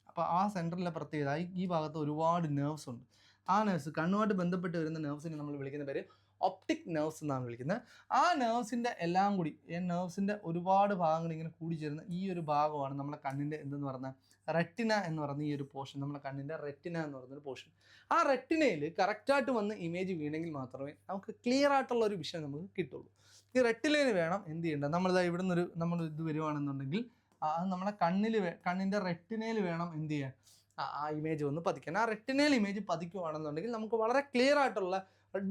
അപ്പോൾ ആ സെൻറ്ററിലെ പ്രത്യേകത ഈ ഭാഗത്ത് ഒരുപാട് നെർവ്സ് ഉണ്ട്. ആ നെർവ്സ്, കണ്ണുമായിട്ട് ബന്ധപ്പെട്ട് വരുന്ന നെർവ്സിനെ നമ്മൾ വിളിക്കുന്ന പേര് ഒപ്റ്റിക് നെർവ്സ് എന്നാണ് വിളിക്കുന്നത്. ആ നെർവ്സിൻ്റെ എല്ലാം കൂടി, ഈ നെർവ്സിൻ്റെ ഒരുപാട് ഭാഗങ്ങൾ ഇങ്ങനെ കൂടിച്ചേരുന്ന ഈ ഒരു ഭാഗമാണ് നമ്മുടെ കണ്ണിൻ്റെ എന്തെന്ന് പറഞ്ഞാൽ റെറ്റിന എന്ന് പറയുന്ന ഈ ഒരു പോർഷൻ, നമ്മുടെ കണ്ണിൻ്റെ റെറ്റിന എന്ന് പറയുന്നൊരു പോർഷൻ. ആ റെറ്റിനയിൽ കറക്റ്റായിട്ട് വന്ന് ഇമേജ് വീണെങ്കിൽ മാത്രമേ നമുക്ക് ക്ലിയർ ആയിട്ടുള്ള ഒരു വിഷൻ നമുക്ക് കിട്ടുള്ളൂ. ഈ റെറ്റിനയിൽ വേണം എന്ത് ചെയ്യേണ്ടത്? നമ്മളിതാ ഇവിടുന്ന് നമ്മൾ ഇത് വരുവാണെന്നുണ്ടെങ്കിൽ അത് നമ്മളെ കണ്ണിൻ്റെ റെറ്റിനയിൽ വേണം എന്ത് ചെയ്യാൻ? ആ ഇമേജ് ഒന്ന് പതിക്കാൻ. ആ റെറ്റിനയിൽ ഇമേജ് പതിക്കുവാണെന്നുണ്ടെങ്കിൽ നമുക്ക് വളരെ ക്ലിയർ ആയിട്ടുള്ള,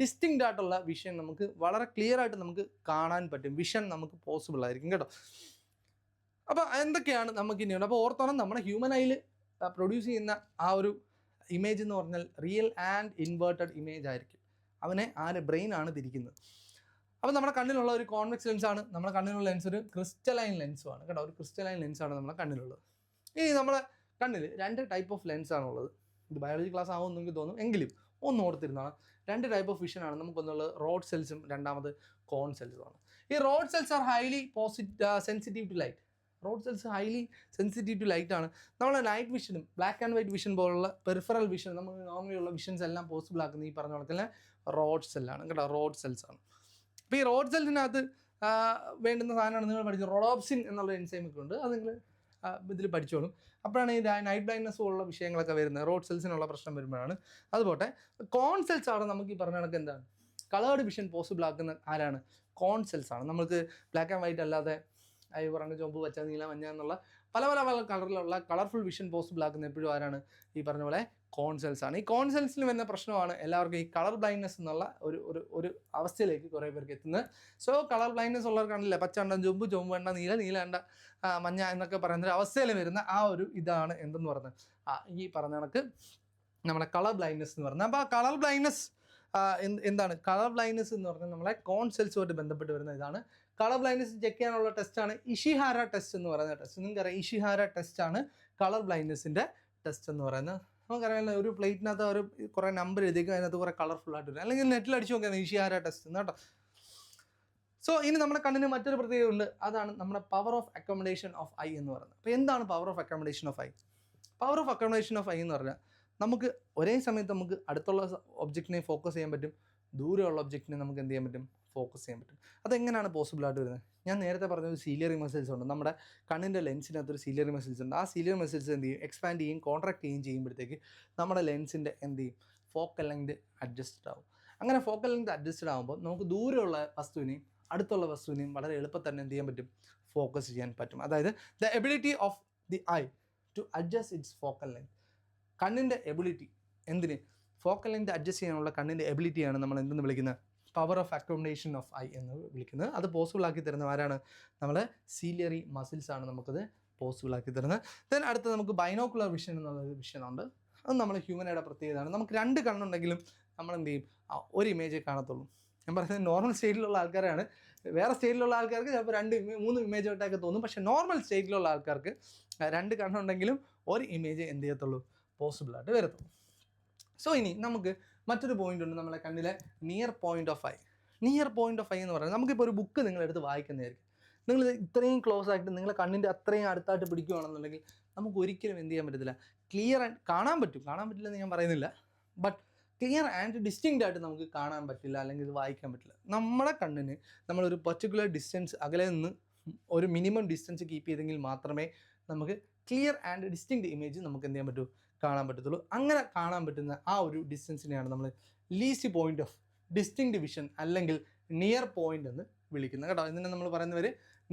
ഡിസ്റ്റിങ്ക്റ്റ് ആയിട്ടുള്ള വിഷൻ നമുക്ക് വളരെ ക്ലിയർ ആയിട്ട് നമുക്ക് കാണാൻ പറ്റും. വിഷൻ നമുക്ക് പോസിബിൾ ആയിരിക്കും കേട്ടോ. അപ്പോൾ എന്തൊക്കെയാണ് നമുക്ക് ഇനിയുണ്ട്? അപ്പോൾ ഓർത്തോണം, നമ്മുടെ ഹ്യൂമൻ ഐയിൽ പ്രൊഡ്യൂസ് ചെയ്യുന്ന ആ ഒരു ഇമേജ് എന്ന് പറഞ്ഞാൽ റിയൽ ആൻഡ് ഇൻവേർട്ടഡ് ഇമേജ് ആയിരിക്കും. അവനെ ബ്രെയിനാണ് തിരിക്കുന്നത്. അപ്പോൾ നമ്മുടെ കണ്ണിലുള്ള ഒരു കോൺവെക്സ് ലെൻസാണ്. നമ്മുടെ കണ്ണിലുള്ള ലെൻസ് ഒരു ക്രിസ്റ്റലൈൻ ലെൻസുമാണ് കേട്ടോ. ഒരു ക്രിസ്റ്റലൈൻ ലെൻസാണ് നമ്മുടെ കണ്ണിലുള്ളത്. ഇനി നമ്മുടെ കണ്ണിൽ 2 ടൈപ്പ് ഓഫ് ലെൻസാണുള്ളത്. ഇത് ബയോളജി ക്ലാസ് ആവുമെന്ന് എനിക്ക് തോന്നും, എങ്കിലും ഒന്ന് ഓർത്തിരുന്നാണ്. 2 ടൈപ്പ് ഓഫ് വിഷനാണ് നമുക്കൊന്നുള്ളത്. റോഡ് സെൽസും രണ്ടാമത് കോൺ സെൽസുമാണ്. ഈ rod cells are highly sensitive to light. Rod cells highly sensitive to light ആണ്. നമ്മൾ നൈറ്റ് വിഷനും ബ്ലാക്ക് ആൻഡ് വൈറ്റ് വിഷൻ പോലുള്ള പെരിഫറൽ വിഷൻ, നമ്മൾ നോർമലി ഉള്ള വിഷൻസ് എല്ലാം പോസിബിൾ ആക്കുന്ന ഈ പറഞ്ഞ പോലെ തന്നെ റോഡ് സെല്ലാണ് കേട്ടോ, റോഡ് സെൽസ് ആണ്. അപ്പോൾ ഈ റോഡ് സെൽസിനകത്ത് വേണ്ടുന്ന സാധനമാണ് നിങ്ങൾ പഠിച്ചത്. റോഡോപ്സിൻ എന്നുള്ള എൻസൈം ഒക്കെ ഉണ്ട്, അത് നിങ്ങൾ ഇതിൽ പഠിച്ചോളും. അപ്പോഴാണ് ഈ നൈറ്റ് ബ്ലൈൻഡ്നെസ് പോലുള്ള വിഷയങ്ങളൊക്കെ വരുന്നത്, റോഡ് സെൽസിനുള്ള പ്രശ്നം വരുമ്പോഴാണ്. അതുപോട്ടെ കോൺ സെൽസ് ആണ് നമുക്ക് ഈ പറഞ്ഞ കണക്ക് എന്താണ് കളേർഡ് വിഷൻ പോസിബിൾ ആക്കുന്ന ആരാണ്? കോൺ സെൽസ് ആണ്. നമുക്ക് ബ്ലാക്ക് ആൻഡ് വൈറ്റ് അല്ലാതെ ഈ പറഞ്ഞ ചുവപ്പ്, പച്ച, നീല, മഞ്ഞ എന്നുള്ള പല പല പല കളറിലുള്ള കളർഫുൾ വിഷൻ പോസിബിൾ ആക്കുന്ന എപ്പോഴും ആരാണ്? ഈ പറഞ്ഞ പോലെ കോൺ സെൽസ് ആണ്. ഈ കോൺ സെൽസിൽ വരുന്ന പ്രശ്നമാണ് എല്ലാവർക്കും ഈ കളർ ബ്ലൈൻഡ്നെസ് എന്നുള്ള ഒരു അവസ്ഥയിലേക്ക് കുറേ പേർക്ക് എത്തുന്നത്. സോ കളർ ബ്ലൈൻഡ്നെസ് ഉള്ളവർക്കാണല്ലേ പച്ച കണ്ട ചുവപ്പ്, ചുവപ്പ് കണ്ട നീല, നീല കണ്ട മഞ്ഞ എന്നൊക്കെ പറയുന്ന ഒരു അവസ്ഥയിൽ വരുന്ന ആ ഒരു ഇതാണ് എന്തെന്ന് പറഞ്ഞത് ഈ പറഞ്ഞ കണക്ക് നമ്മുടെ കളർ ബ്ലൈൻഡ്നെസ് എന്ന് പറയുന്നത്. അപ്പോൾ ആ കളർ ബ്ലൈൻഡ്നെസ് എന്താണ്? കളർ ബ്ലൈൻഡ്നെസ് എന്ന് പറഞ്ഞാൽ നമ്മളെ കോൺ സെൽസുമായിട്ട് ബന്ധപ്പെട്ട് വരുന്ന ഇതാണ്. കളർ ബ്ലൈൻഡ്നെസ് ചെക്ക് ചെയ്യാനുള്ള ടെസ്റ്റാണ് ഇഷിഹാര ടെസ്റ്റ് എന്ന് പറയുന്ന ടെസ്റ്റ്. നിങ്ങൾക്കറിയാം ഇഷിഹാര ടെസ്റ്റാണ് കളർ ബ്ലൈൻഡ്നെസ്സിൻ്റെ ടെസ്റ്റ് എന്ന് പറയുന്നത്. നമുക്കറിയാം ഒരു പ്ലേറ്റിനകത്ത് ഒരു കുറേ നമ്പർ എഴുതിക്കും, അതിനകത്ത് കുറേ കളർഫുൾ ആയിട്ട് വരും. അല്ലെങ്കിൽ നെറ്റിൽ അടിച്ചു നോക്കിയാൽ ഇഷിഹാര ടെസ്റ്റ് എന്ന് കേട്ടോ. സോ ഇനി നമ്മുടെ കണ്ണിന് മറ്റൊരു പ്രത്യേകത ഉണ്ട്, അതാണ് നമ്മുടെ power of accommodation of eye എന്ന് പറയുന്നത്. അപ്പോൾ എന്താണ് power of accommodation of I? Power of accommodation of eye എന്ന് പറഞ്ഞാൽ നമുക്ക് ഒരേ സമയത്ത് നമുക്ക് അടുത്തുള്ള ഒബ്ജക്റ്റിനെ ഫോക്കസ് ചെയ്യാൻ പറ്റും, ദൂരെയുള്ള ഒബ്ജക്റ്റിനെ നമുക്ക് എന്ത് ചെയ്യാൻ പറ്റും? ഫോക്കസ് ചെയ്യാൻ പറ്റും. അതെങ്ങനെയാണ് പോസിബിൾ ആയിട്ട് വരുന്നത്? ഞാൻ നേരത്തെ പറഞ്ഞൊരു സീലിയറി മസിൽസ് ഉണ്ട്, നമ്മുടെ കണ്ണിൻ്റെ ലെൻസിനകത്തൊരു സീലിയറി മസിൽസ് ഉണ്ട്. ആ സീലിയറി മസിൽസ് എന്ത് ചെയ്യും? എക്സ്പാൻഡ് ചെയ്യും, കോൺട്രാക്ട് ചെയ്യുമ്പോഴത്തേക്ക് നമ്മുടെ ലെൻസിൻ്റെ എന്ത് ചെയ്യും? ഫോക്കൽ ലെങ്ത് അഡ്ജസ്റ്റഡ് ആവും. അങ്ങനെ ഫോക്കൽ ലെങ്ത് അഡ്ജസ്റ്റഡ് ആകുമ്പോൾ നമുക്ക് ദൂരെയുള്ള വസ്തുവിനെയും അടുത്തുള്ള വസ്തുവിനെയും വളരെ എളുപ്പം തന്നെ എന്ത് ചെയ്യാൻ പറ്റും? ഫോക്കസ് ചെയ്യാൻ പറ്റും. അതായത് the ability of the eye to adjust its focal length. കണ്ണിൻ്റെ എബിലിറ്റി എന്തിന്? ഫോക്കൽ ലെങ്ത് അഡ്ജസ്റ്റ് ചെയ്യാനുള്ള കണ്ണിൻ്റെ എബിലിറ്റിയാണ് നമ്മൾ എന്തെന്ന് വിളിക്കുന്നത്? Power of accommodation of eye എന്ന് വിളിക്കുന്നത്. അത് പോസിബിൾ ആക്കി തരുന്നത് ആരാണ്? നമ്മളെ സീലിയറി മസിൽസ് ആണ് നമുക്കത് പോസിബിൾ ആക്കി തരുന്നത്. ദെൻ അടുത്ത് നമുക്ക് ബൈനോക്കുലർ വിഷൻ എന്നുള്ളൊരു വിഷയമുണ്ട്. അത് നമ്മൾ ഹ്യൂമനയുടെ പ്രത്യേകതയാണ്. നമുക്ക് രണ്ട് കണ്ണുണ്ടെങ്കിലും നമ്മൾ എന്ത് ചെയ്യും? ഒരു ഇമേജേ കാണത്തുള്ളൂ. ഞാൻ പറയുന്നത് നോർമൽ സ്റ്റേറ്റിലുള്ള ആൾക്കാരാണ്. വേറെ സ്റ്റേറ്റിലുള്ള ആൾക്കാർക്ക് ചിലപ്പോൾ 2-3 ഇമേജ് ആയിട്ടൊക്കെ തോന്നും. പക്ഷേ നോർമൽ സ്റ്റേറ്റിലുള്ള ആൾക്കാർക്ക് 2 കണ്ണുണ്ടെങ്കിലും ഒരു ഇമേജ് എന്ത് ചെയ്യത്തുള്ളൂ? പോസിബിളായിട്ട് വരത്തുള്ളൂ. സോ ഇനി നമുക്ക് മറ്റൊരു പോയിന്റ് ഉണ്ട് നമ്മളെ കണ്ണിലെ near point of I. Near point of eye എന്ന് പറയുന്നത് നമുക്കിപ്പോൾ ഒരു ബുക്ക് നിങ്ങളെടുത്ത് വായിക്കുന്നതായിരിക്കും. നിങ്ങൾ ഇത്രയും ക്ലോസ് ആയിട്ട് നിങ്ങളെ കണ്ണിൻ്റെ അത്രയും അടുത്തായിട്ട് പിടിക്കുകയാണെന്നുണ്ടെങ്കിൽ നമുക്ക് ഒരിക്കലും എന്ത് ചെയ്യാൻ പറ്റത്തില്ല? ക്ലിയർ ആൻഡ് കാണാൻ പറ്റില്ലെന്ന് ഞാൻ പറയുന്നില്ല, ബട്ട് ക്ലിയർ ആൻഡ് ഡിസ്റ്റിങ്ക്റ്റ് ആയിട്ട് നമുക്ക് കാണാൻ പറ്റില്ല, അല്ലെങ്കിൽ ഇത് വായിക്കാൻ പറ്റില്ല. നമ്മുടെ കണ്ണിന് നമ്മളൊരു പർട്ടിക്കുലർ ഡിസ്റ്റൻസ് അകലെ നിന്ന് ഒരു മിനിമം ഡിസ്റ്റൻസ് കീപ്പ് ചെയ്തെങ്കിൽ മാത്രമേ നമുക്ക് ക്ലിയർ ആൻഡ് ഡിസ്റ്റിങ്ക്റ്റ് ഇമേജ് നമുക്ക് എന്ത് ചെയ്യാൻ പറ്റൂ? കാണാൻ പറ്റത്തുള്ളൂ. അങ്ങനെ കാണാൻ പറ്റുന്ന ആ ഒരു ഡിസ്റ്റൻസിനെയാണ് നമ്മൾ least point of distinct vision അല്ലെങ്കിൽ നിയർ പോയിന്റ് എന്ന് വിളിക്കുന്നത് കേട്ടോ. ഇതിനെ നമ്മൾ പറയുന്നവർ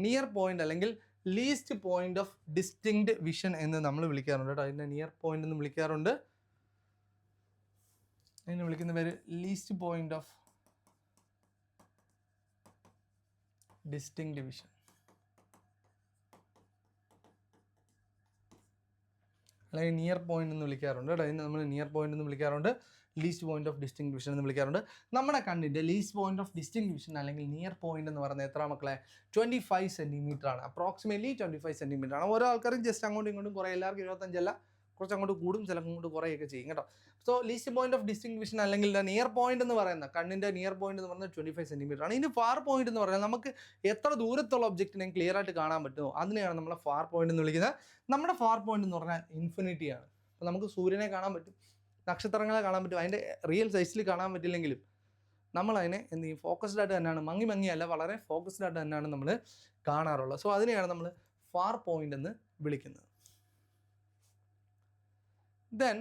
നിയർ പോയിന്റ് അല്ലെങ്കിൽ least point of distinct vision എന്ന് നമ്മൾ വിളിക്കാറുണ്ട് കേട്ടോ. അതിനെ നിയർ പോയിന്റ് എന്ന് വിളിക്കാറുണ്ട്. അതിനെ വിളിക്കുന്ന പേര് least point of distinct vision അല്ലെങ്കിൽ നിയർ പോയിന്റ് എന്ന് വിളിക്കാറുണ്ട് കേട്ടോ. അതിന് നമ്മൾ നിയർ പോയിന്റ് എന്ന് വിളിക്കാറുണ്ട്, least point of distinct vision എന്ന് വിളിക്കാറുണ്ട്. നമ്മുടെ കണ്ണിൻ്റെ least point of distinct vision അല്ലെങ്കിൽ നിയർ പോയിന്റ് എന്ന് പറയുന്നത് എത്ര മക്കളെ? 25 സെൻറ്റിമീറ്റർ ആണ്. അപ്രോക്സിമേറ്റ്ലി 25 സെൻറ്റിമീറ്റർ ആണ്. ഓരോ ആൾക്കാരും ജസ്റ്റ് അങ്ങോട്ടും ഇങ്ങോട്ടും കുറേ, എല്ലാവർക്കും 25 അല്ല, കുറച്ച് അങ്ങോട്ട് കൂടും, ചില അങ്ങോട്ട് കുറേയൊക്കെ ചെയ്യും കേട്ടോ. So least point of distinct vision അല്ലെങ്കിൽ നിയർ പോയിന്റ് എന്ന് പറയുന്ന കണ്ണിൻ്റെ നിയർ പോയിന്റ് എന്ന് പറയുന്നത് 25 സെൻറ്റിമീറ്റർ ആണ്. ഇനി ഫാർ പോയിന്റ് എന്ന് പറഞ്ഞാൽ നമുക്ക് എത്ര ദൂരത്തുള്ള ഒബ്ജക്റ്റിനെ ക്ലിയർ ആയിട്ട് കാണാൻ പറ്റുമോ അതിനെയാണ് നമ്മൾ ഫാർ പോയിന്റ് എന്ന് വിളിക്കുന്നത്. നമ്മുടെ ഫാർ പോയിന്റ് എന്ന് പറഞ്ഞാൽ ഇൻഫിനിറ്റിയാണ്. അപ്പോൾ നമുക്ക് സൂര്യനെ കാണാൻ പറ്റും, നക്ഷത്രങ്ങളെ കാണാൻ പറ്റും, അതിൻ്റെ റിയൽ സൈസിൽ കാണാൻ പറ്റില്ലെങ്കിലും നമ്മളതിനെ എന്ത് ചെയ്യും? ഫോക്കസ്ഡ് ആയിട്ട് തന്നെയാണ്, മങ്ങിയല്ല, വളരെ ഫോക്കസ്ഡ് ആയിട്ട് തന്നെയാണ് നമ്മൾ കാണാറുള്ളത്. സോ അതിനെയാണ് നമ്മൾ ഫാർ പോയിന്റ് എന്ന് വിളിക്കുന്നത്. ദെൻ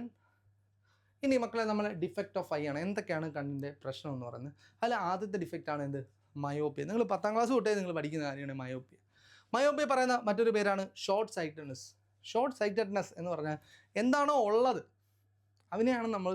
ഇനി മക്കളെ നമ്മൾ ഡിഫക്റ്റ് ഓഫ് ഐ ആണ്. എന്തൊക്കെയാണ് കണ്ണിൻ്റെ പ്രശ്നം എന്ന് പറയുന്നത്? അതിൽ ആദ്യത്തെ ഡിഫക്റ്റാണ് എന്ത്? മയോപ്പിയ. നിങ്ങൾ 10ാം ക്ലാസ് തൊട്ടേ നിങ്ങൾ പഠിക്കുന്ന കാര്യമാണ് മയോപ്പിയ. മയോപ്പിയ പറയുന്ന മറ്റൊരു പേരാണ് ഷോർട്ട് സൈറ്റഡ്നെസ്. ഷോർട്ട് സൈറ്റഡ്നെസ് എന്ന് പറഞ്ഞാൽ എന്താണോ ഉള്ളത് അതിനെയാണ് നമ്മൾ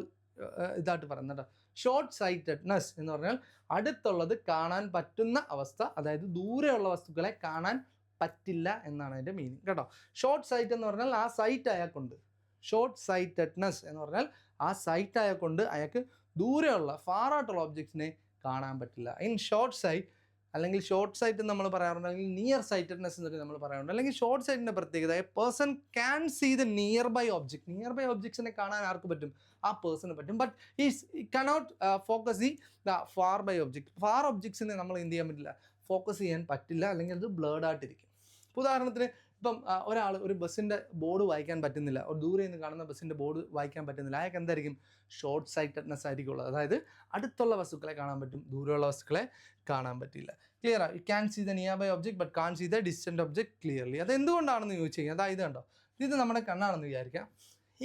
ഇതായിട്ട് പറയുന്നത് കേട്ടോ. ഷോർട്ട് സൈറ്റഡ്നെസ് എന്ന് പറഞ്ഞാൽ അടുത്തുള്ളത് കാണാൻ പറ്റുന്ന അവസ്ഥ, അതായത് ദൂരെയുള്ള വസ്തുക്കളെ കാണാൻ പറ്റില്ല എന്നാണ് അതിൻ്റെ മീനിങ് കേട്ടോ. ഷോർട്ട് സൈറ്റ് എന്ന് പറഞ്ഞാൽ ആ സൈറ്റ് അയാൾക്കുണ്ട്. ഷോർട്ട് സൈറ്റഡ്നെസ് എന്ന് പറഞ്ഞാൽ ആ സൈറ്റ് അയാൾക്കുണ്ട്, അയാൾക്ക് ദൂരെയുള്ള ഫാറായിട്ടുള്ള ഒബ്ജക്ട്സിനെ കാണാൻ പറ്റില്ല. ഇൻ ഷോർട്ട് സൈറ്റ് അല്ലെങ്കിൽ ഷോർട്ട് സൈറ്റ് എന്ന് നമ്മൾ പറയാറുണ്ട്, അല്ലെങ്കിൽ നിയർ സൈറ്റഡ്നെസ് എന്നൊക്കെ നമ്മൾ പറയാറുണ്ട്. അല്ലെങ്കിൽ ഷോർട്ട് സൈറ്റിൻ്റെ പ്രത്യേകത a person can see the nearby object. Nearby ഒബ്ജക്ട്സിനെ കാണാൻ ആർക്ക് പറ്റും? ആ പേഴ്സണ് പറ്റും. But he cannot focus the far by object. Far ഒബ്ജക്ട്സിനെ നമ്മൾ എന്ത് ചെയ്യാൻ പറ്റില്ല? ഫോക്കസ് ചെയ്യാൻ പറ്റില്ല, അല്ലെങ്കിൽ അത് ബ്ലേർഡ് ആയിട്ടിരിക്കും. ഉദാഹരണത്തിന് ഇപ്പം ഒരാൾ ഒരു ബസ്സിൻ്റെ ബോർഡ് വായിക്കാൻ പറ്റുന്നില്ല, ഒരു ദൂരെ നിന്ന് കാണുന്ന ബസ്സിൻ്റെ ബോർഡ് വായിക്കാൻ പറ്റുന്നില്ല, അയാൾക്ക് എന്തായിരിക്കും ഷോർട്ട് സൈറ്റഡ്നെസ് ആയിരിക്കും ഉള്ളത്. അതായത് അടുത്തുള്ള വസ്തുക്കളെ കാണാൻ പറ്റും, ദൂരെയുള്ള വസ്തുക്കളെ കാണാൻ പറ്റില്ല. ക്ലിയർ ആ? You can see the nearby object but can't see the distant object clearly. അത് എന്തുകൊണ്ടാണെന്ന് ചോദിച്ചു കഴിഞ്ഞാൽ അതായത് കണ്ടോ, ഇത് നമ്മുടെ കണ്ണാണെന്ന് വിചാരിക്കാം.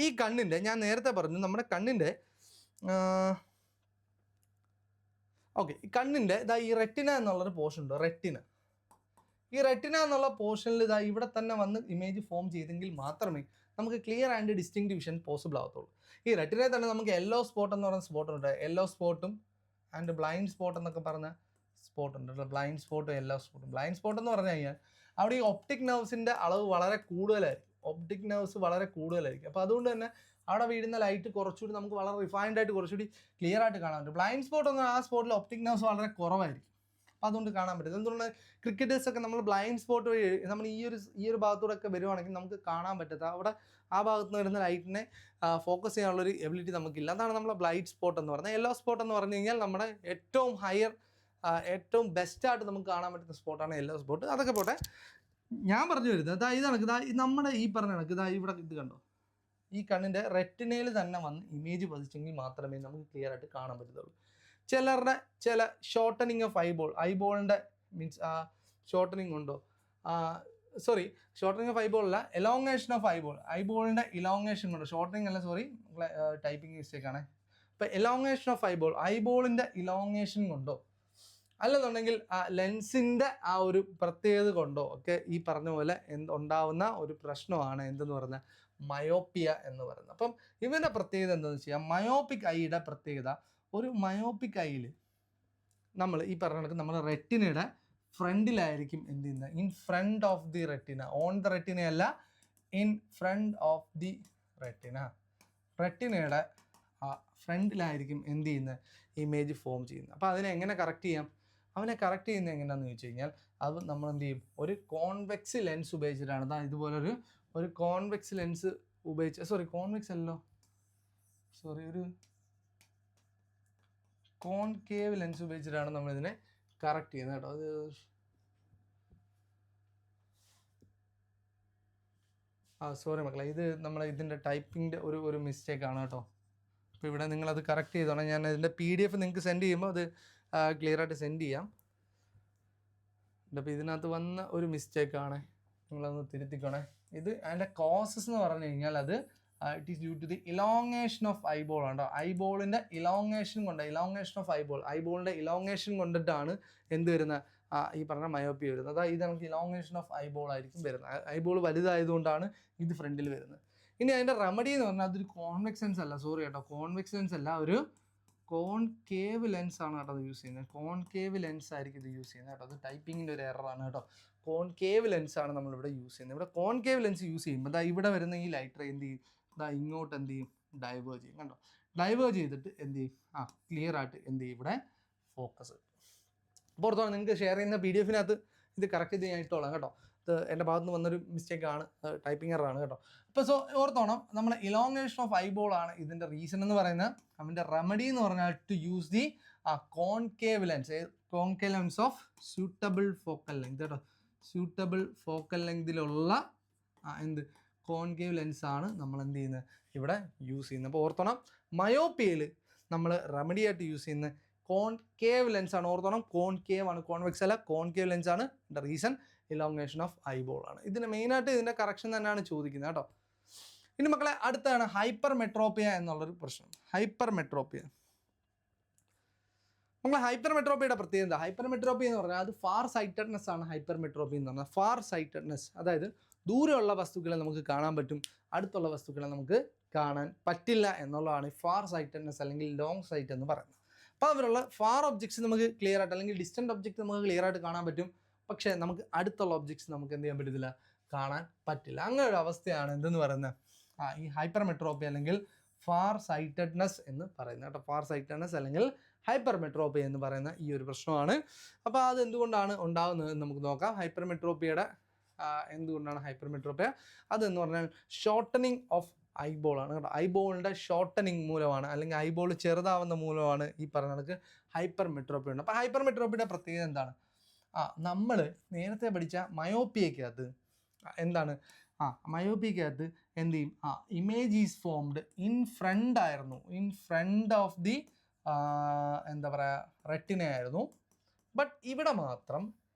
ഈ കണ്ണിൻ്റെ, ഞാൻ നേരത്തെ പറഞ്ഞു നമ്മുടെ കണ്ണിൻ്റെ ഓക്കെ, ഈ കണ്ണിൻ്റെ ഇതാ ഈ റെറ്റിന എന്നുള്ളൊരു പോർഷൻ ഉണ്ട്. ഈ റെറ്റിന എന്നുള്ള പോർഷനിൽ ഇതാ ഇവിടെ തന്നെ വന്ന് ഇമേജ് ഫോം ചെയ്തെങ്കിൽ മാത്രമേ നമുക്ക് clear and distinct vision possible ആവത്തുള്ളൂ. ഈ റെറ്റിനയിൽ തന്നെ നമുക്ക് യെല്ലോ സ്പോട്ട് എന്ന് പറയുന്ന സ്പോട്ടുണ്ട്. യെല്ലോ സ്പോട്ടും ആൻഡ് ബ്ലൈൻഡ് സ്പോട്ട് എന്നൊക്കെ പറഞ്ഞ സ്പോട്ടുണ്ട്. ബ്ലൈൻഡ് സ്പോട്ടും യെല്ലോ സ്പോട്ടും. ബ്ലൈൻഡ് സ്പോട്ട് എന്ന് പറഞ്ഞു കഴിഞ്ഞാൽ അവിടെ ഈ ഒപ്റ്റിക് നെർവ്സിൻ്റെ അളവ് വളരെ കൂടുതലായിരിക്കും. ഒപ്റ്റിക് നെർവ്സ് വളരെ കൂടുതലായിരിക്കും. അപ്പോൾ അതുകൊണ്ട് തന്നെ അവിടെ വീഴുന്ന ലൈറ്റ് കുറച്ചുകൂടി നമുക്ക് വളരെ റിഫൈൻഡ് ആയിട്ട് കുറച്ചുകൂടി ക്ലിയർ ആയിട്ട് കാണാൻ പറ്റും. ബ്ലൈൻഡ് സ്പോട്ട് എന്ന് പറഞ്ഞാൽ ആ സ്പോട്ടിൽ ഒപ്റ്റിക് നെർവ്സ് വളരെ കുറവായിരിക്കും. അപ്പോൾ അതുകൊണ്ട് കാണാൻ പറ്റും. എന്തുകൊണ്ട് ക്രിക്കറ്റേഴ്സൊക്കെ നമ്മൾ ബ്ലൈൻഡ് സ്പോട്ട് വഴി നമ്മൾ ഈ ഒരു ഭാഗത്തൂടെ ഒക്കെ വരുവാണെങ്കിൽ നമുക്ക് കാണാൻ പറ്റത്ത അവിടെ ആ ഭാഗത്ത് നിന്ന് വരുന്ന ലൈറ്റിനെ ഫോക്കസ് ചെയ്യാനുള്ളൊരു എബിലിറ്റി നമുക്കില്ല. അതാണ് നമ്മളെ ബ്ലൈൻഡ് സ്പോട്ട് എന്ന് പറയുന്നത്. യെല്ലോ സ്പോട്ട് എന്ന് പറഞ്ഞു കഴിഞ്ഞാൽ നമ്മുടെ ഏറ്റവും ബെസ്റ്റായിട്ട് നമുക്ക് കാണാൻ പറ്റുന്ന സ്പോട്ടാണ് യെല്ലോ സ്പോട്ട്. അതൊക്കെ പോട്ടെ, ഞാൻ പറഞ്ഞു വരുന്നത് ഇതാ ഇതാണ് നമ്മുടെ ഈ പറഞ്ഞ കണക്ക് ഇതാ ഇവിടെ ഇത് കണ്ടോ, ഈ കണ്ണിൻ്റെ റെറ്റിനയിൽ തന്നെ വന്ന് ഇമേജ് പതിച്ചെങ്കിൽ മാത്രമേ നമുക്ക് ക്ലിയർ ആയിട്ട് കാണാൻ പറ്റത്തുള്ളൂ. ചിലരുടെ ചില ഷോർട്ടനിങ് ഓഫ് ഐബോളിൻ്റെ മീൻസ് ഷോർട്ടനിങ് ഉണ്ടോ, ഷോർട്ടനിങ് ഓഫ് ഐബോൾ അല്ല, എലോങ്ങേഷൻ ഓഫ് ഐബോളിൻ്റെ ഇലോങ്ങേഷൻ കൊണ്ടോ, ഷോർട്ടനിങ് അല്ല, സോറി ടൈപ്പിംഗ് മിസ്റ്റേക്കാണ്. അപ്പോൾ എലോങ്ങേഷൻ ഓഫ് ഐബോളിൻ്റെ ഇലോങ്ങേഷൻ കൊണ്ടോ അല്ലെന്നുണ്ടെങ്കിൽ ലെൻസിൻ്റെ ആ ഒരു പ്രത്യേകത കൊണ്ടോ ഒക്കെ ഈ പറഞ്ഞ പോലെ ഉണ്ടാവുന്ന ഒരു പ്രശ്നമാണ് എന്തെന്ന് പറഞ്ഞാൽ മയോപ്പിയ എന്ന് പറയുന്നത്. അപ്പം ഇവൻ്റെ പ്രത്യേകത എന്താണെന്ന് വെച്ച് കഴിഞ്ഞാൽ മയോപ്പിക് ഐയുടെ പ്രത്യേകത, ഒരു മയോപ്പിക് ഐയിൽ നമ്മൾ ഈ പറഞ്ഞ കണക്ക് നമ്മൾ റെറ്റിനയുടെ ഫ്രണ്ടിലായിരിക്കും എന്ത് ചെയ്യുന്നത്, in front of the retina, on the retina അല്ല, ഇൻ ഫ്രണ്ട് ഓഫ് ദി റെറ്റിനയുടെ ഫ്രണ്ടിലായിരിക്കും എന്ത് ചെയ്യുന്നത്, ഇമേജ് ഫോം ചെയ്യുന്നത്. അപ്പോൾ അതിനെ എങ്ങനെ കറക്റ്റ് ചെയ്യാം? അവനെ കറക്റ്റ് ചെയ്യുന്നത് എങ്ങനെയാണെന്ന് ചോദിച്ചു കഴിഞ്ഞാൽ അത് നമ്മൾ എന്ത് ചെയ്യും, ഒരു കോൺവെക്സ് ലെൻസ് ഉപയോഗിച്ചിട്ടാണ്. അതാ ഇതുപോലൊരു കോൺവെക്സ് ലെൻസ് ഉപയോഗിച്ച്, ഒരു കോൺകേവ് ലെൻസ് ഉപയോഗിച്ചിട്ടാണ് നമ്മളിതിനെ കറക്റ്റ് ചെയ്യുന്നത് കേട്ടോ. അത് സോറി മക്കളെ, ഇത് നമ്മൾ ഇതിൻ്റെ ടൈപ്പിങ്ങിൻ്റെ ഒരു മിസ്റ്റേക്കാണ് കേട്ടോ. അപ്പോൾ ഇവിടെ നിങ്ങളത് കറക്റ്റ് ചെയ്തോണം. ഞാൻ ഇതിൻ്റെ PDF നിങ്ങൾക്ക് സെൻഡ് ചെയ്യുമ്പോൾ അത് ക്ലിയർ ആയിട്ട് സെൻഡ് ചെയ്യാം. അപ്പോൾ ഇതിനകത്ത് വന്ന ഒരു മിസ്റ്റേക്കാണ്, നിങ്ങളൊന്ന് തിരുത്തിക്കോണേ. ഇത് അതിൻ്റെ കോസസ് എന്ന് പറഞ്ഞു കഴിഞ്ഞാൽ അത് it is due to the elongation of eyeball ആണ്. ഐബോളിൻ്റെ ഇലോങ്ങേഷൻ ഐബോളിൻ്റെ ഇലോങ്ങേഷൻ കൊണ്ടിട്ടാണ് എന്ത് വരുന്നത്, ഈ പറഞ്ഞ മയോപ്പി വരുന്നത്. അതായത് ഇത് നമുക്ക് ഇലോങ്ങേഷൻ ഓഫ് ഐബോൾ ആയിരിക്കും വരുന്നത്. ഐബോൾ വലുതായതുകൊണ്ടാണ് ഇത് ഫ്രണ്ടിൽ വരുന്നത്. ഇനി അതിൻ്റെ റെമഡി എന്ന് പറഞ്ഞാൽ അതൊരു കോൺവെക്സ് ലെൻസ് അല്ല, സോറി കേട്ടോ, കോൺവെക്സ് ലെൻസ് അല്ല, ഒരു കോൺകേവ് ലെൻസ് ആണ് കേട്ടോ അത് യൂസ് ചെയ്യുന്നത്. കോൺകേവ് ലെൻസ് ആയിരിക്കും ഇത് യൂസ് ചെയ്യുന്നത് കേട്ടോ. അത് ടൈപ്പിങ്ങിൻ്റെ ഒരു എററാണ് കേട്ടോ. കോൺകേവ് ലെൻസ് ആണ് നമ്മളിവിടെ യൂസ് ചെയ്യുന്നത്. ഇവിടെ കോൺകേവ് ലെൻസ് യൂസ് ചെയ്യുമ്പോൾ അതാ ഇവിടെ വരുന്ന ഈ ലൈറ്റ് റേ എന്ത് ചെയ്യും, ഇതാ ഇങ്ങോട്ട് എന്ത് ചെയ്യും, ഡൈവേർജ് ചെയ്യും. കണ്ടോ, ഡൈവേർജ് ചെയ്തിട്ട് എന്ത് ചെയ്യും, ക്ലിയർ ആയിട്ട് എന്ത് ചെയ്യും, ഇവിടെ ഫോക്കസ്. അപ്പോൾ ഓർത്തോളം നിങ്ങൾക്ക് ഷെയർ ചെയ്യുന്ന PDF-നകത്ത് ഇത് കറക്റ്റ് ചെയ്ത് ഞാൻ ഇട്ടോളാം കേട്ടോ. ഇത് എൻ്റെ ഭാഗത്ത് നിന്ന് വന്നൊരു മിസ്റ്റേക്കാണ്, ടൈപ്പിംഗ് എററാണ് കേട്ടോ. അപ്പോൾ ഓർത്തോണം, നമ്മൾ ഇലോങ്ങേഷൻ ഓഫ് ഐബോൾ ആണ് ഇതിൻ്റെ റീസൺ എന്ന് പറയുന്നത്. അതിൻ്റെ റെമഡി എന്ന് പറഞ്ഞാൽ to use the concave lens of suitable focal length കേട്ടോ. സ്യൂട്ടബിൾ ഫോക്കൽ ലെങ്തിലുള്ള കോൺകേവ് ലെൻസ് ആണ് നമ്മൾ എന്ത് ചെയ്യുന്നത്, ഇവിടെ യൂസ് ചെയ്യുന്നത്. അപ്പോൾ ഓർത്തോണം, മയോപ്പിയയിൽ നമ്മൾ റെമഡി ആയിട്ട് യൂസ് ചെയ്യുന്നത് കോൺകേവ് ലെൻസ് ആണ്. ഓർത്തോണം, കോൺകേവ് ആണ്, കോൺവെക്സ് അല്ല, കോൺകേവ് ലെൻസ് ആണ്. ഇതിൻ്റെ റീസൺ ഇലോങ്ങേഷൻ ഓഫ് ഐബോൾ ആണ്. ഇതിന് മെയിനായിട്ട് ഇതിൻ്റെ കറക്ഷൻ തന്നെയാണ് ചോദിക്കുന്നത് കേട്ടോ. ഇനി മക്കളെ അടുത്താണ് ഹൈപ്പർ മെട്രോപ്പിയ എന്നുള്ളൊരു പ്രശ്നം. ഹൈപ്പർ മെട്രോപ്പിയയുടെ പ്രത്യേകത, ഹൈപ്പർ മെട്രോപ്പിയ എന്ന് പറഞ്ഞാൽ അത് ഫാർ സൈറ്റഡ്നെസ് ആണ്. ഹൈപ്പർ മെട്രോപ്പി എന്ന് പറഞ്ഞാൽ ഫാർ സൈറ്റഡ്നെസ്, അതായത് ദൂരെയുള്ള വസ്തുക്കളെ നമുക്ക് കാണാൻ പറ്റും, അടുത്തുള്ള വസ്തുക്കളെ നമുക്ക് കാണാൻ പറ്റില്ല എന്നുള്ളതാണ് ഫാർ സൈറ്റഡ്നെസ് അല്ലെങ്കിൽ ലോങ് സൈറ്റ് എന്ന് പറയുന്നത്. അപ്പോൾ അവരുള്ള ഫാർ ഒബ്ജക്ട്സ് നമുക്ക് ക്ലിയർ ആയിട്ട്, അല്ലെങ്കിൽ ഡിസ്റ്റൻറ്റ് ഒബ്ജക്റ്റ് നമുക്ക് ക്ലിയർ ആയിട്ട് കാണാൻ പറ്റും, പക്ഷേ നമുക്ക് അടുത്തുള്ള ഒബ്ജക്ട്സ് നമുക്ക് എന്ത് ചെയ്യാൻ പറ്റത്തില്ല, കാണാൻ പറ്റില്ല. അങ്ങനെ ഒരു അവസ്ഥയാണ് എന്തെന്ന് പറയുന്നത്, ഈ ഹൈപ്പർ മെട്രോപ്പി അല്ലെങ്കിൽ ഫാർ സൈറ്റഡ്നെസ് എന്ന് പറയുന്നത് കേട്ടോ. ഫാർ സൈറ്റഡ്നെസ് അല്ലെങ്കിൽ ഹൈപ്പർ മെട്രോപ്പി എന്ന് പറയുന്ന ഈ ഒരു പ്രശ്നമാണ്. അപ്പോൾ അത് എന്തുകൊണ്ടാണ് ഉണ്ടാകുന്നത് എന്ന് നമുക്ക് നോക്കാം. ഹൈപ്പർ മെട്രോപ്പിയുടെ എന്തുകൊണ്ടാണ് ഹൈപ്പർ മെട്രോപ്പിയ? അതെന്ന് പറഞ്ഞാൽ ഷോർട്ടനിങ് ഓഫ് ഐബോൾ ആണ് കേട്ടോ. ഐബോളിൻ്റെ ഷോർട്ടനിങ് മൂലമാണ്, അല്ലെങ്കിൽ ഐബോൾ ചെറുതാവുന്ന മൂലമാണ് ഈ പറഞ്ഞ കണക്ക് ഹൈപ്പർ മെട്രോപ്പി ഉണ്ട്. അപ്പോൾ ഹൈപ്പർ മെട്രോപ്പിയുടെ പ്രത്യേകത എന്താണ്? നമ്മൾ നേരത്തെ പഠിച്ച മയോപ്പിയക്കകത്ത് എന്താണ് മയോപ്പിക്കകത്ത് എന്ത് ചെയ്യും, image is formed in front ആയിരുന്നു, ഇൻ ഫ്രണ്ട് ഓഫ് ദി എന്താ പറയുക റെറ്റിന ആയിരുന്നു. ബട്ട് ഇവിടെ മാത്രം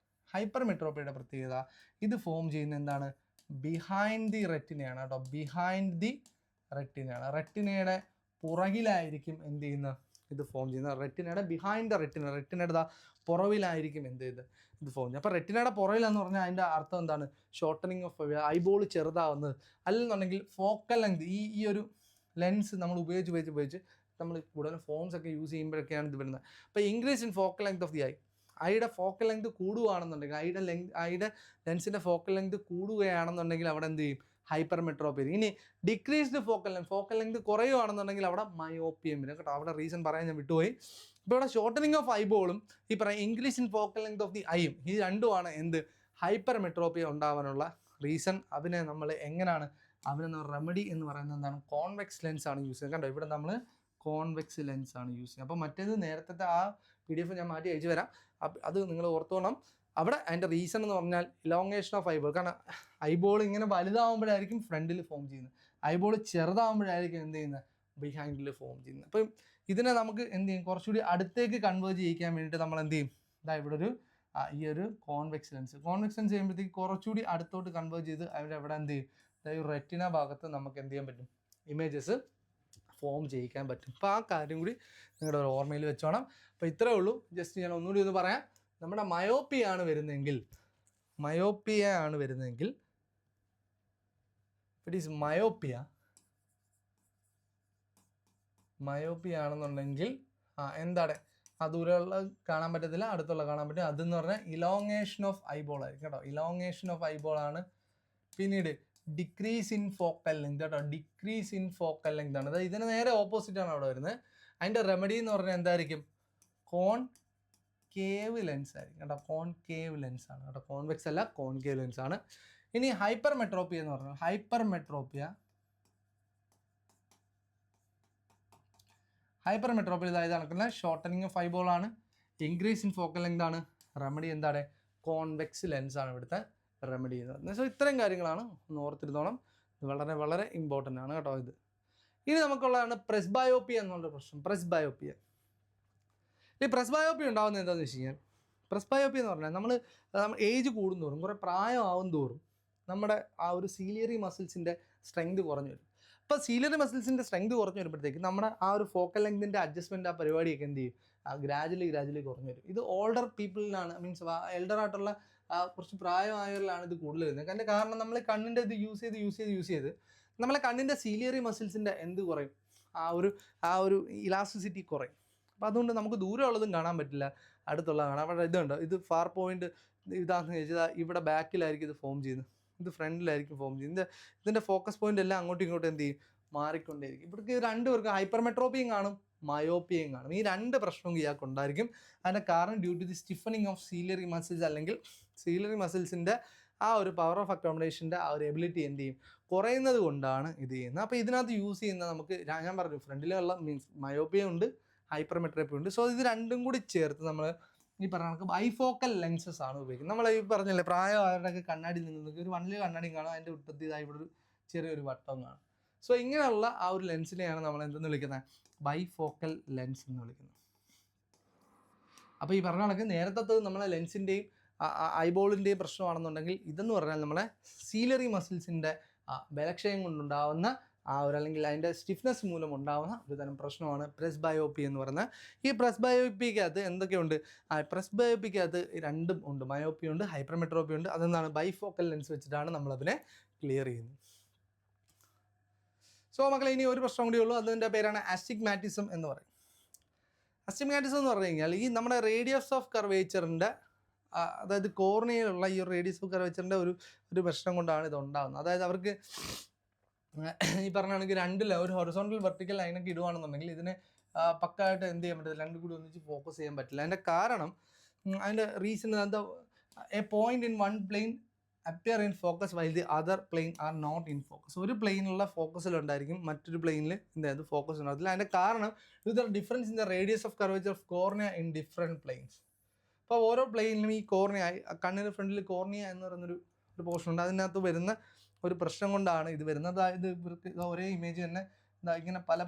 ഹൈപ്പർ മെട്രോപ്പിയുടെ പ്രത്യേകത ഇത് ഫോം ചെയ്യുന്ന എന്താണ്, ബിഹൈൻഡ് ദി റെറ്റിനയാണ് കേട്ടോ, ബിഹൈൻഡ് ദി റെറ്റിനയാണ്. റെറ്റിനയുടെ പുറകിലായിരിക്കും എന്ത് ചെയ്യുന്നത്, ഇത് ഫോം ചെയ്യുന്നത്. റെറ്റിനയുടെ ബിഹൈൻഡ് ദ റെറ്റിന, റെറ്റിനയുടെ പുറവിലായിരിക്കും എന്ത് ചെയ്ത് ഇത് ഫോം ചെയ്യുന്നത്. അപ്പോൾ റെറ്റിനയുടെ പുറകിലെന്ന് പറഞ്ഞാൽ അതിൻ്റെ അർത്ഥം എന്താണ്, ഷോർട്ടനിങ് ഓഫ് ഐബോൾ ചെറുതാവുന്നത്. അല്ലെന്നുണ്ടെങ്കിൽ ഫോക്കൽ ലെങ്ത്, ഈ ഒരു ലെൻസ് നമ്മൾ ഉപയോഗിച്ച് നമ്മൾ കൂടുതലും ഫോൺസ് ഒക്കെ യൂസ് ചെയ്യുമ്പോഴൊക്കെയാണ് ഇത് വരുന്നത്. അപ്പോൾ increase in focal length of the ഐയുടെ ഫോക്കൽ ലെങ്ത് കൂടുകയാണെന്നുണ്ടെങ്കിൽ, ഐയുടെ ലെൻസിൻ്റെ ഫോക്കൽ ലെങ്ത് കൂടുകയാണെന്നുണ്ടെങ്കിൽ അവിടെ എന്ത് ചെയ്യും, ഹൈപ്പർ മെട്രോപ്പിയ. ഇനി ഡിക്രീസ്ഡ് ഫോക്കൽ ലെങ്ത് കുറയുകയാണെന്നുണ്ടെങ്കിൽ അവിടെ മയോപ്പിയം വരും കേട്ടോ. അവിടെ റീസൺ പറയാൻ ഞാൻ വിട്ടുപോയി. ഇപ്പോൾ ഇവിടെ ഷോർട്ടനിങ് ഓഫ് ഐബോളും ഈ പറയാം increase in focal length of the ഐയും, ഈ രണ്ടുമാണ് എന്ത് ഹൈപ്പർ മെട്രോപ്പിയ ഉണ്ടാവാനുള്ള റീസൺ. അതിനെ നമ്മൾ എങ്ങനെയാണ് അതിന് റെമഡി എന്ന് പറയുന്നത് എന്താണ്, കോൺവെക്സ് ലെൻസ് ആണ് യൂസ് ചെയ്യുന്നത്. കണ്ടോ ഇവിടെ നമ്മൾ കോൺവെക്സ് ലെൻസ് ആണ് യൂസ് ചെയ്യുന്നത്. അപ്പോൾ മറ്റേത് നേരത്തെ ആ PDF ഞാൻ മാറ്റി അയച്ചു തരാം, അത് നിങ്ങൾ ഓർത്തോണം. അവിടെ അതിൻ്റെ റീസൺ എന്ന് പറഞ്ഞാൽ ഇലോങ്ങേഷൻ ഓഫ് ഐബോൾ. കാരണം ഐബോൾ ഇങ്ങനെ വലുതാവുമ്പോഴായിരിക്കും ഫ്രണ്ടിൽ ഫോം ചെയ്യുന്നത്, ഐബോൾ ചെറുതാവുമ്പോഴായിരിക്കും എന്ത് ചെയ്യുന്നത്, ബിഹൈൻഡിൽ ഫോം ചെയ്യുന്നത്. അപ്പം ഇതിനെ നമുക്ക് എന്ത് ചെയ്യും, കുറച്ചുകൂടി അടുത്തേക്ക് കൺവേർട്ട് ചെയ്യിക്കാൻ വേണ്ടിയിട്ട് നമ്മൾ എന്ത് ചെയ്യും, ഇവിടെ ഒരു ഈ ഒരു കോൺവെക്സ് ലെൻസ് ചെയ്യുമ്പോഴത്തേക്ക് കുറച്ചുകൂടി അടുത്തോട്ട് കൺവേർട്ട് ചെയ്ത് അവിടെ എവിടെ എന്ത് ചെയ്യും, അതായത് റെറ്റിന ഭാഗത്ത് നമുക്ക് എന്ത് ചെയ്യാൻ പറ്റും, ഇമേജസ് ഫോം ചെയ്യിക്കാൻ പറ്റും. അപ്പോൾ ആ കാര്യം കൂടി നിങ്ങളുടെ ഒരു ഓർമ്മയിൽ വെച്ചോണം. അപ്പോൾ ഇത്രയേ ഉള്ളൂ. ജസ്റ്റ് ഞാൻ ഒന്നുകൂടി ഒന്ന് പറയാം. നമ്മുടെ മയോപ്പിയ ആണ് വരുന്നതെങ്കിൽ ഇറ്റ് ഈസ് മയോപ്പിയ ആണെന്നുണ്ടെങ്കിൽ എന്താണ്, ദൂരെയുള്ള കാണാൻ പറ്റത്തില്ല, അടുത്തുള്ള കാണാൻ പറ്റും. അതെന്ന് പറഞ്ഞാൽ ഇലോങ്ങേഷൻ ഓഫ് ഐബോൾ ആയിരിക്കും കേട്ടോ, ഇലോങ്ങേഷൻ ഓഫ് ഐബോൾ ആണ്. പിന്നീട് ഡിക്രീസ് ഇൻ ഫോക്കൽ ലെങ്ത് കേട്ടോ, ഡിക്രീസ് ഇൻ ഫോക്കൽ ലെങ്ത് ആണ്. അതായത് ഇതിന് നേരെ ഓപ്പോസിറ്റ് ആണ് അവിടെ വരുന്നത്. അതിൻ്റെ റെമഡി എന്ന് പറഞ്ഞാൽ എന്തായിരിക്കും, കോൺകേവ് ലെൻസ് ആയിരിക്കും കേട്ടോ, കോൺകേവ് ലെൻസ് ആണ് കേട്ടോ, കോൺവെക്സ് അല്ല, കോൺകേവ് ലെൻസ് ആണ്. ഇനി ഹൈപ്പർ മെട്രോപ്പിയ എന്ന് പറഞ്ഞാൽ ഹൈപ്പർ മെട്രോപ്പിയ അതായത് നടക്കുന്ന ഷോർട്ടനിങ് ഓഫ് ഐബോൾ ആണ്, ഇൻക്രീസ് ഇൻ ഫോക്കൽ ലെങ്ത് ആണ്. റെമഡി എന്താണ്, കോൺവെക്സ് ലെൻസ് ആണ് ഇവിടുത്തെ റെമഡി എന്ന് പറയുന്നത്. സോ ഇത്രയും കാര്യങ്ങളാണ്, ഒന്ന് ഓർത്തിരുന്നോണം, വളരെ വളരെ ഇമ്പോർട്ടൻ്റ് ആണ് കേട്ടോ ഇത്. ഇനി നമുക്കുള്ളതാണ് പ്രസ്ബയോപ്പിയ എന്നുള്ള പ്രശ്നം. ഈ പ്രസ്ബയോപ്പിയ ഉണ്ടാകുന്നത് എന്താണെന്ന് വെച്ച് കഴിഞ്ഞാൽ, പ്രസ്ബയോപ്പിയ എന്ന് പറഞ്ഞാൽ നമ്മൾ ഏജ് കൂടുന്തോറും, കുറേ പ്രായമാവും തോറും നമ്മുടെ ആ ഒരു സീലിയറി മസിൽസിൻ്റെ സ്ട്രെങ്ത് കുറഞ്ഞു വരും. അപ്പോൾ സീലിയറി മസിൽസിൻ്റെ സ്ട്രെങ്ത് കുറഞ്ഞു വരുമ്പോഴത്തേക്ക് നമ്മുടെ ആ ഒരു ഫോക്കൽ ലെങ്തിൻ്റെ അഡ്ജസ്റ്റ്മെൻറ്റ് ആ പരിപാടിയൊക്കെ എന്ത് ചെയ്യും, ഗ്രാജുവലി കുറഞ്ഞു വരും. ഇത് ഓൾഡർ പീപ്പിളിനാണ്, മീൻസ് എൽഡർ ആയിട്ടുള്ള കുറച്ച് പ്രായമായവരിലാണ് ഇത് കൂടുതൽ വരുന്നത്. അതിൻ്റെ കാരണം നമ്മൾ കണ്ണിൻ്റെ ഇത് യൂസ് ചെയ്ത് നമ്മളെ കണ്ണിൻ്റെ സീലിയറി മസിൽസിൻ്റെ എന്ത് കുറയും, ആ ഒരു ഇലാസ്റ്റിസിറ്റി കുറയും. അപ്പോൾ അതുകൊണ്ട് നമുക്ക് ദൂരമുള്ളതും കാണാൻ പറ്റില്ല, അടുത്തുള്ള കാണാം. അവിടെ ഇതുണ്ടോ, ഇത് ഫാർ പോയിന്റ് ഇതാണെന്ന് ചോദിച്ചാൽ ഇവിടെ ബാക്കിലായിരിക്കും ഇത് ഫോം ചെയ്യുന്നത്, ഇത് ഫ്രണ്ടിലായിരിക്കും ഫോം ചെയ്യുന്നത്. ഇതിൻ്റെ ഫോക്കസ് പോയിന്റ് എല്ലാം അങ്ങോട്ടും ഇങ്ങോട്ടും എന്ത് ചെയ്യും, മാറിക്കൊണ്ടേയിരിക്കും. ഇവിടേക്ക് രണ്ടുപേർക്കും ഹൈപ്പർ മെട്രോപ്പിയും കാണും, മയോപ്പിയയും കാണും. ഈ രണ്ട് പ്രശ്നവും ഇയാൾക്ക് ഉണ്ടായിരിക്കും. അതിൻ്റെ കാരണം due to the stiffening of ciliary muscles, അല്ലെങ്കിൽ സീലിയറി മസിൽസിൻ്റെ ആ ഒരു പവർ ഓഫ് അക്കോമഡേഷൻ്റെ ആ ഒരു എബിലിറ്റി എന്ത് ചെയ്യും, കുറയുന്നത് കൊണ്ടാണ് ഇത് ചെയ്യുന്നത്. അപ്പോൾ ഇതിനകത്ത് യൂസ് ചെയ്യുന്ന നമുക്ക് ഞാൻ പറഞ്ഞു ഫ്രണ്ടിലുള്ള മീൻസ് മയോപ്പിയ ഉണ്ട്, ഹൈപ്പർ മെട്രോപ്പിയ ഉണ്ട്. സോ ഇത് രണ്ടും കൂടി ചേർത്ത് നമ്മൾ ഈ പറഞ്ഞ കണക്ക് ബൈഫോക്കൽ ലെൻസസ് ആണ് ഉപയോഗിക്കുന്നത്. നമ്മൾ ഈ പറഞ്ഞില്ലേ പ്രായമായവരുടെയൊക്കെ കണ്ണാടി നിങ്ങൾക്ക് ഒരു വണ്ടിൽ കണ്ണാടി കാണാം, അതിൻ്റെ ഉട്ടത്തി ഇതായി ഇവിടെ ഒരു ചെറിയൊരു വട്ടം കാണും. സോ ഇങ്ങനെയുള്ള ആ ഒരു ലെൻസിനെയാണ് നമ്മൾ എന്തെന്ന് വിളിക്കുന്നത്, ബൈഫോക്കൽ ലെൻസ് എന്ന് വിളിക്കുന്നത്. അപ്പോൾ ഈ പറഞ്ഞ കണക്ക് നേരത്തെ നമ്മളെ ലെൻസിൻ്റെയും ഐബോളിൻ്റെയും പ്രശ്നമാണെന്നുണ്ടെങ്കിൽ ഇതെന്ന് പറഞ്ഞാൽ നമ്മളെ സീലറി മസിൽസിൻ്റെ ബലക്ഷയം കൊണ്ടുണ്ടാവുന്ന അല്ലെങ്കിൽ അതിൻ്റെ സ്റ്റിഫ്നെസ് മൂലം ഉണ്ടാകുന്ന ഒരു തരം പ്രശ്നമാണ് പ്രസ്ബയോപ്പി എന്ന് പറയുന്നത്. ഈ പ്രസ്ബയോപ്പിക്കകത്ത് എന്തൊക്കെയുണ്ട്, പ്രസ്ബയോപ്പിക്കകത്ത് രണ്ടും ഉണ്ട്, മയോപ്പി ഉണ്ട്, ഹൈപ്പർ മെട്രോപ്പി ഉണ്ട്. അതെന്താണ്, ബൈഫോക്കൽ ലെൻസ് വെച്ചിട്ടാണ് നമ്മളതിനെ ക്ലിയർ ചെയ്യുന്നത്. സോ മക്കളെ ഇനി ഒരു പ്രശ്നം കൂടി ഉള്ളൂ, അതിൻ്റെ പേരാണ് അസ്റ്റിഗ്മാറ്റിസം എന്ന് പറയും. അസ്റ്റിഗ്മാറ്റിസം എന്ന് പറഞ്ഞു കഴിഞ്ഞാൽ ഈ നമ്മുടെ റേഡിയസ് ഓഫ് കർവേച്ചറിൻ്റെ, അതായത് കോർണിയയിലുള്ള ഈ ഒരു റേഡിയസ് ഓഫ് കർവേച്ചറിൻ്റെ ഒരു പ്രശ്നം കൊണ്ടാണ് ഇത് ഉണ്ടാകുന്നത്. അതായത് അവർക്ക് ഈ പറഞ്ഞാണെങ്കിൽ ഒരു ഹൊറിസോണ്ടൽ വെർട്ടിക്കൽ ലൈനൊക്കെ ഇടുകയാണെന്നുണ്ടെങ്കിൽ ഇതിനെ പക്കായിട്ട് എന്ത് ചെയ്യാൻ പറ്റില്ല, രണ്ടും കൂടി ഒന്നിച്ച് ഫോക്കസ് ചെയ്യാൻ പറ്റില്ല. അതിൻ്റെ കാരണം, അതിൻ്റെ റീസൺ എന്താ, a point in one plane appear in focus while the other plane are not in focus. ഒരു പ്ലെയിനുള്ള ഫോക്കസിലുണ്ടായിരിക്കും, മറ്റൊരു പ്ലെയിനിൽ എന്തായത് ഫോക്കസ് ഉണ്ടാകത്തില്ല. അതിൻ്റെ കാരണം ഇത് difference in the radius of curvature of cornea in different planes. അപ്പോൾ ഓരോ പ്ലെയിനിലും ഈ കോർണിയ, കണ്ണിന് ഫ്രണ്ടിൽ കോർണിയ എന്ന് പറയുന്നൊരു ഒരു പോർഷൻ ഉണ്ട്. അതിനകത്ത് വരുന്ന ഒരു പ്രശ്നം കൊണ്ടാണ് ഇത് വരുന്നത്. ഇത് ഇവർക്ക് ഒരേ ഇമേജ് തന്നെ ഇങ്ങനെ പല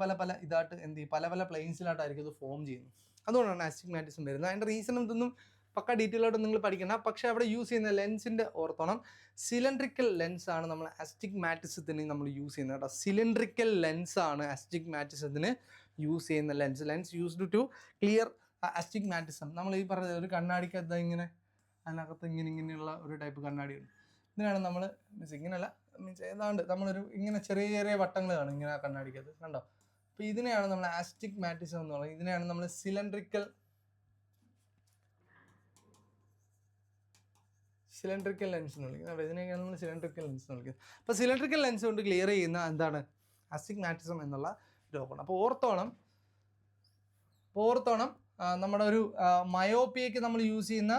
ഇതായിട്ട് എന്ത് ചെയ്യും, പല പ്ലെയിൻസിലായിട്ടായിരിക്കും ഇത് ഫോം ചെയ്യുന്നത്. അതുകൊണ്ടാണ് ആസ്റ്റിഗ്മാറ്റിസം വരുന്നത്. അതിൻ്റെ റീസണും ഇതൊന്നും പക്ക ഡീറ്റെയിൽ ആയിട്ട് നിങ്ങൾ പഠിക്കണം. പക്ഷേ അവിടെ യൂസ് ചെയ്യുന്ന ലെൻസിൻ്റെ ഓർത്തോണം, സിലിണ്ട്രിക്കൽ ലെൻസാണ് നമ്മൾ ആസ്റ്റിഗ്മാറ്റിസത്തിന് നമ്മൾ യൂസ് ചെയ്യുന്നത് കേട്ടോ. സിലിണ്ട്രിക്കൽ ലെൻസാണ് ആസ്റ്റിഗ്മാറ്റിസത്തിന് യൂസ് ചെയ്യുന്ന lens used to clear astigmatism. നമ്മൾ ഈ പറഞ്ഞ ഒരു കണ്ണാടിക്കകത്ത് ഇങ്ങനെ അതിനകത്ത് ഇങ്ങനെയുള്ള ഒരു ടൈപ്പ് കണ്ണാടിയുണ്ട്. ഇതിനാണ് നമ്മൾ ഇങ്ങനെയല്ല ഏതാണ്ട് നമ്മളൊരു ഇങ്ങനെ ചെറിയ വട്ടങ്ങൾ കാണും ഇങ്ങനെ ആ കണ്ണാടിക്കകത്ത്, കണ്ടോ? അപ്പോൾ ഇതിനെയാണ് നമ്മൾ ആസ്റ്റിഗ്മാറ്റിസം എന്ന് പറയുന്നത്. ഇതിനെയാണ് നമ്മൾ സിലിണ്ട്രിക്കൽ ലെൻസ് എന്ന് വിളിക്കുന്നത്. ഇതിനെയാണ് നമ്മൾ സിലിണ്ട്രിക്കൽ ലെൻസ് എന്ന് വിളിക്കുന്നത്. അപ്പോൾ സിലിണ്ട്രിക്കൽ ലെൻസ് കൊണ്ട് ക്ലിയർ ചെയ്യുന്ന എന്താണ് ആസ്റ്റിഗ്മാറ്റിസം എന്നുള്ള രോഗമാണ്. അപ്പോൾ ഓർത്തോണം നമ്മുടെ ഒരു മയോപ്പിയയ്ക്ക് നമ്മൾ യൂസ് ചെയ്യുന്ന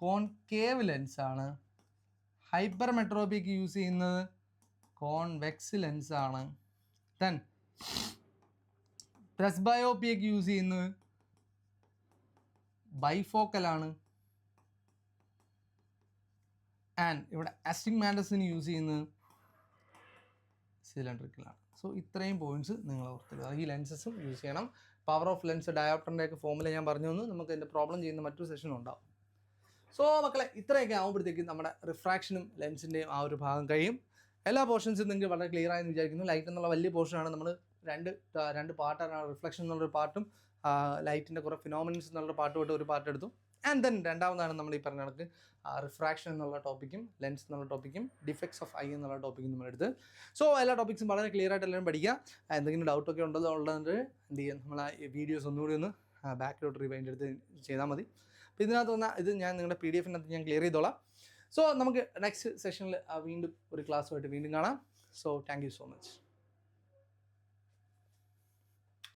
കോൺകേവ് ലെൻസാണ്. ഹൈപ്പർ മെട്രോപ്പിക്ക് യൂസ് ചെയ്യുന്നത് കോൺവെക്സ് ലെൻസാണ്. ദെൻ പ്രസ്ബയോപ്പിയക്ക് യൂസ് ചെയ്യുന്നത് ബൈഫോക്കലാണ്. ആൻഡ് ഇവിടെ ആസ്റ്റിഗ്മാറ്റിസത്തിന് യൂസ് ചെയ്യുന്നത് സിലിണ്ട്രിക്കലാണ്. സോ ഇത്രയും പോയിന്റ്സ് നിങ്ങൾ ഓർത്തിടുക. ഈ ലെൻസസും യൂസ് ചെയ്യണം. പവർ ഓഫ് ലെൻസ് ഡയോപ്റ്ററിൻ്റെ ഒക്കെ ഫോമിൽ ഞാൻ പറഞ്ഞു തന്നു. നമുക്ക് ഇതിൻ്റെ പ്രോബ്ലം ചെയ്യുന്ന മറ്റൊരു സെഷൻ ഉണ്ടാവും. സോ മക്കളെ, ഇത്രയൊക്കെ ആകുമ്പോഴത്തേക്കും നമ്മുടെ റിഫ്രാക്ഷനും ലെൻസിൻ്റെയും ആ ഒരു ഭാഗം കഴിയും. എല്ലാ പോർഷൻസും നിങ്ങൾക്ക് വളരെ ക്ലിയർ ആയെന്ന് വിചാരിക്കുന്നു. ലൈറ്റ് എന്നുള്ള വലിയ പോർഷനാണ്. നമ്മൾ രണ്ട് പാർട്ടാണ്, റിഫ്ലക്ഷൻ എന്നുള്ളൊരു പാർട്ടും ലൈറ്റിൻ്റെ കുറേ ഫിനോമിനൻസ് എന്നുള്ള പാട്ടുമായിട്ട് ഒരു പാർട്ട് എടുത്തു. ആൻഡ് ദെൻ രണ്ടാമതാണ് നമ്മൾ ഈ പറഞ്ഞ കണക്ക് റിഫ്രാക്ഷൻ എന്നുള്ള ടോപ്പിക്കും ലെൻസ് എന്നുള്ള ടോപ്പിക്കും ഡിഫക്ട്സ് ഓഫ് ഐ എന്നുള്ള ടോപ്പിക്കും നമ്മളെടുത്ത്. സോ എല്ലാ ടോപ്പിക്സും വളരെ ക്ലിയർ ആയിട്ട് എല്ലാവരും പഠിക്കുക. എന്തെങ്കിലും ഡൗട്ടൊക്കെ ഉള്ളത് എന്ത് ചെയ്യാം, നമ്മൾ ആ വീഡിയോസ് ഒന്നുകൂടി ഒന്ന് ബാക്കിലോട്ട് റിവൈൻഡ് എടുത്ത് ചെയ്താൽ മതി. അപ്പോൾ ഇതിനകത്ത് വന്നാൽ ഇത് ഞാൻ നിങ്ങളുടെ PDF-നകത്ത് ഞാൻ ക്ലിയർ ചെയ്തോളാം. സോ നമുക്ക് നെക്സ്റ്റ് സെഷനിൽ വീണ്ടും ഒരു ക്ലാസ്സുമായിട്ട് വീണ്ടും കാണാം. So thank you so much.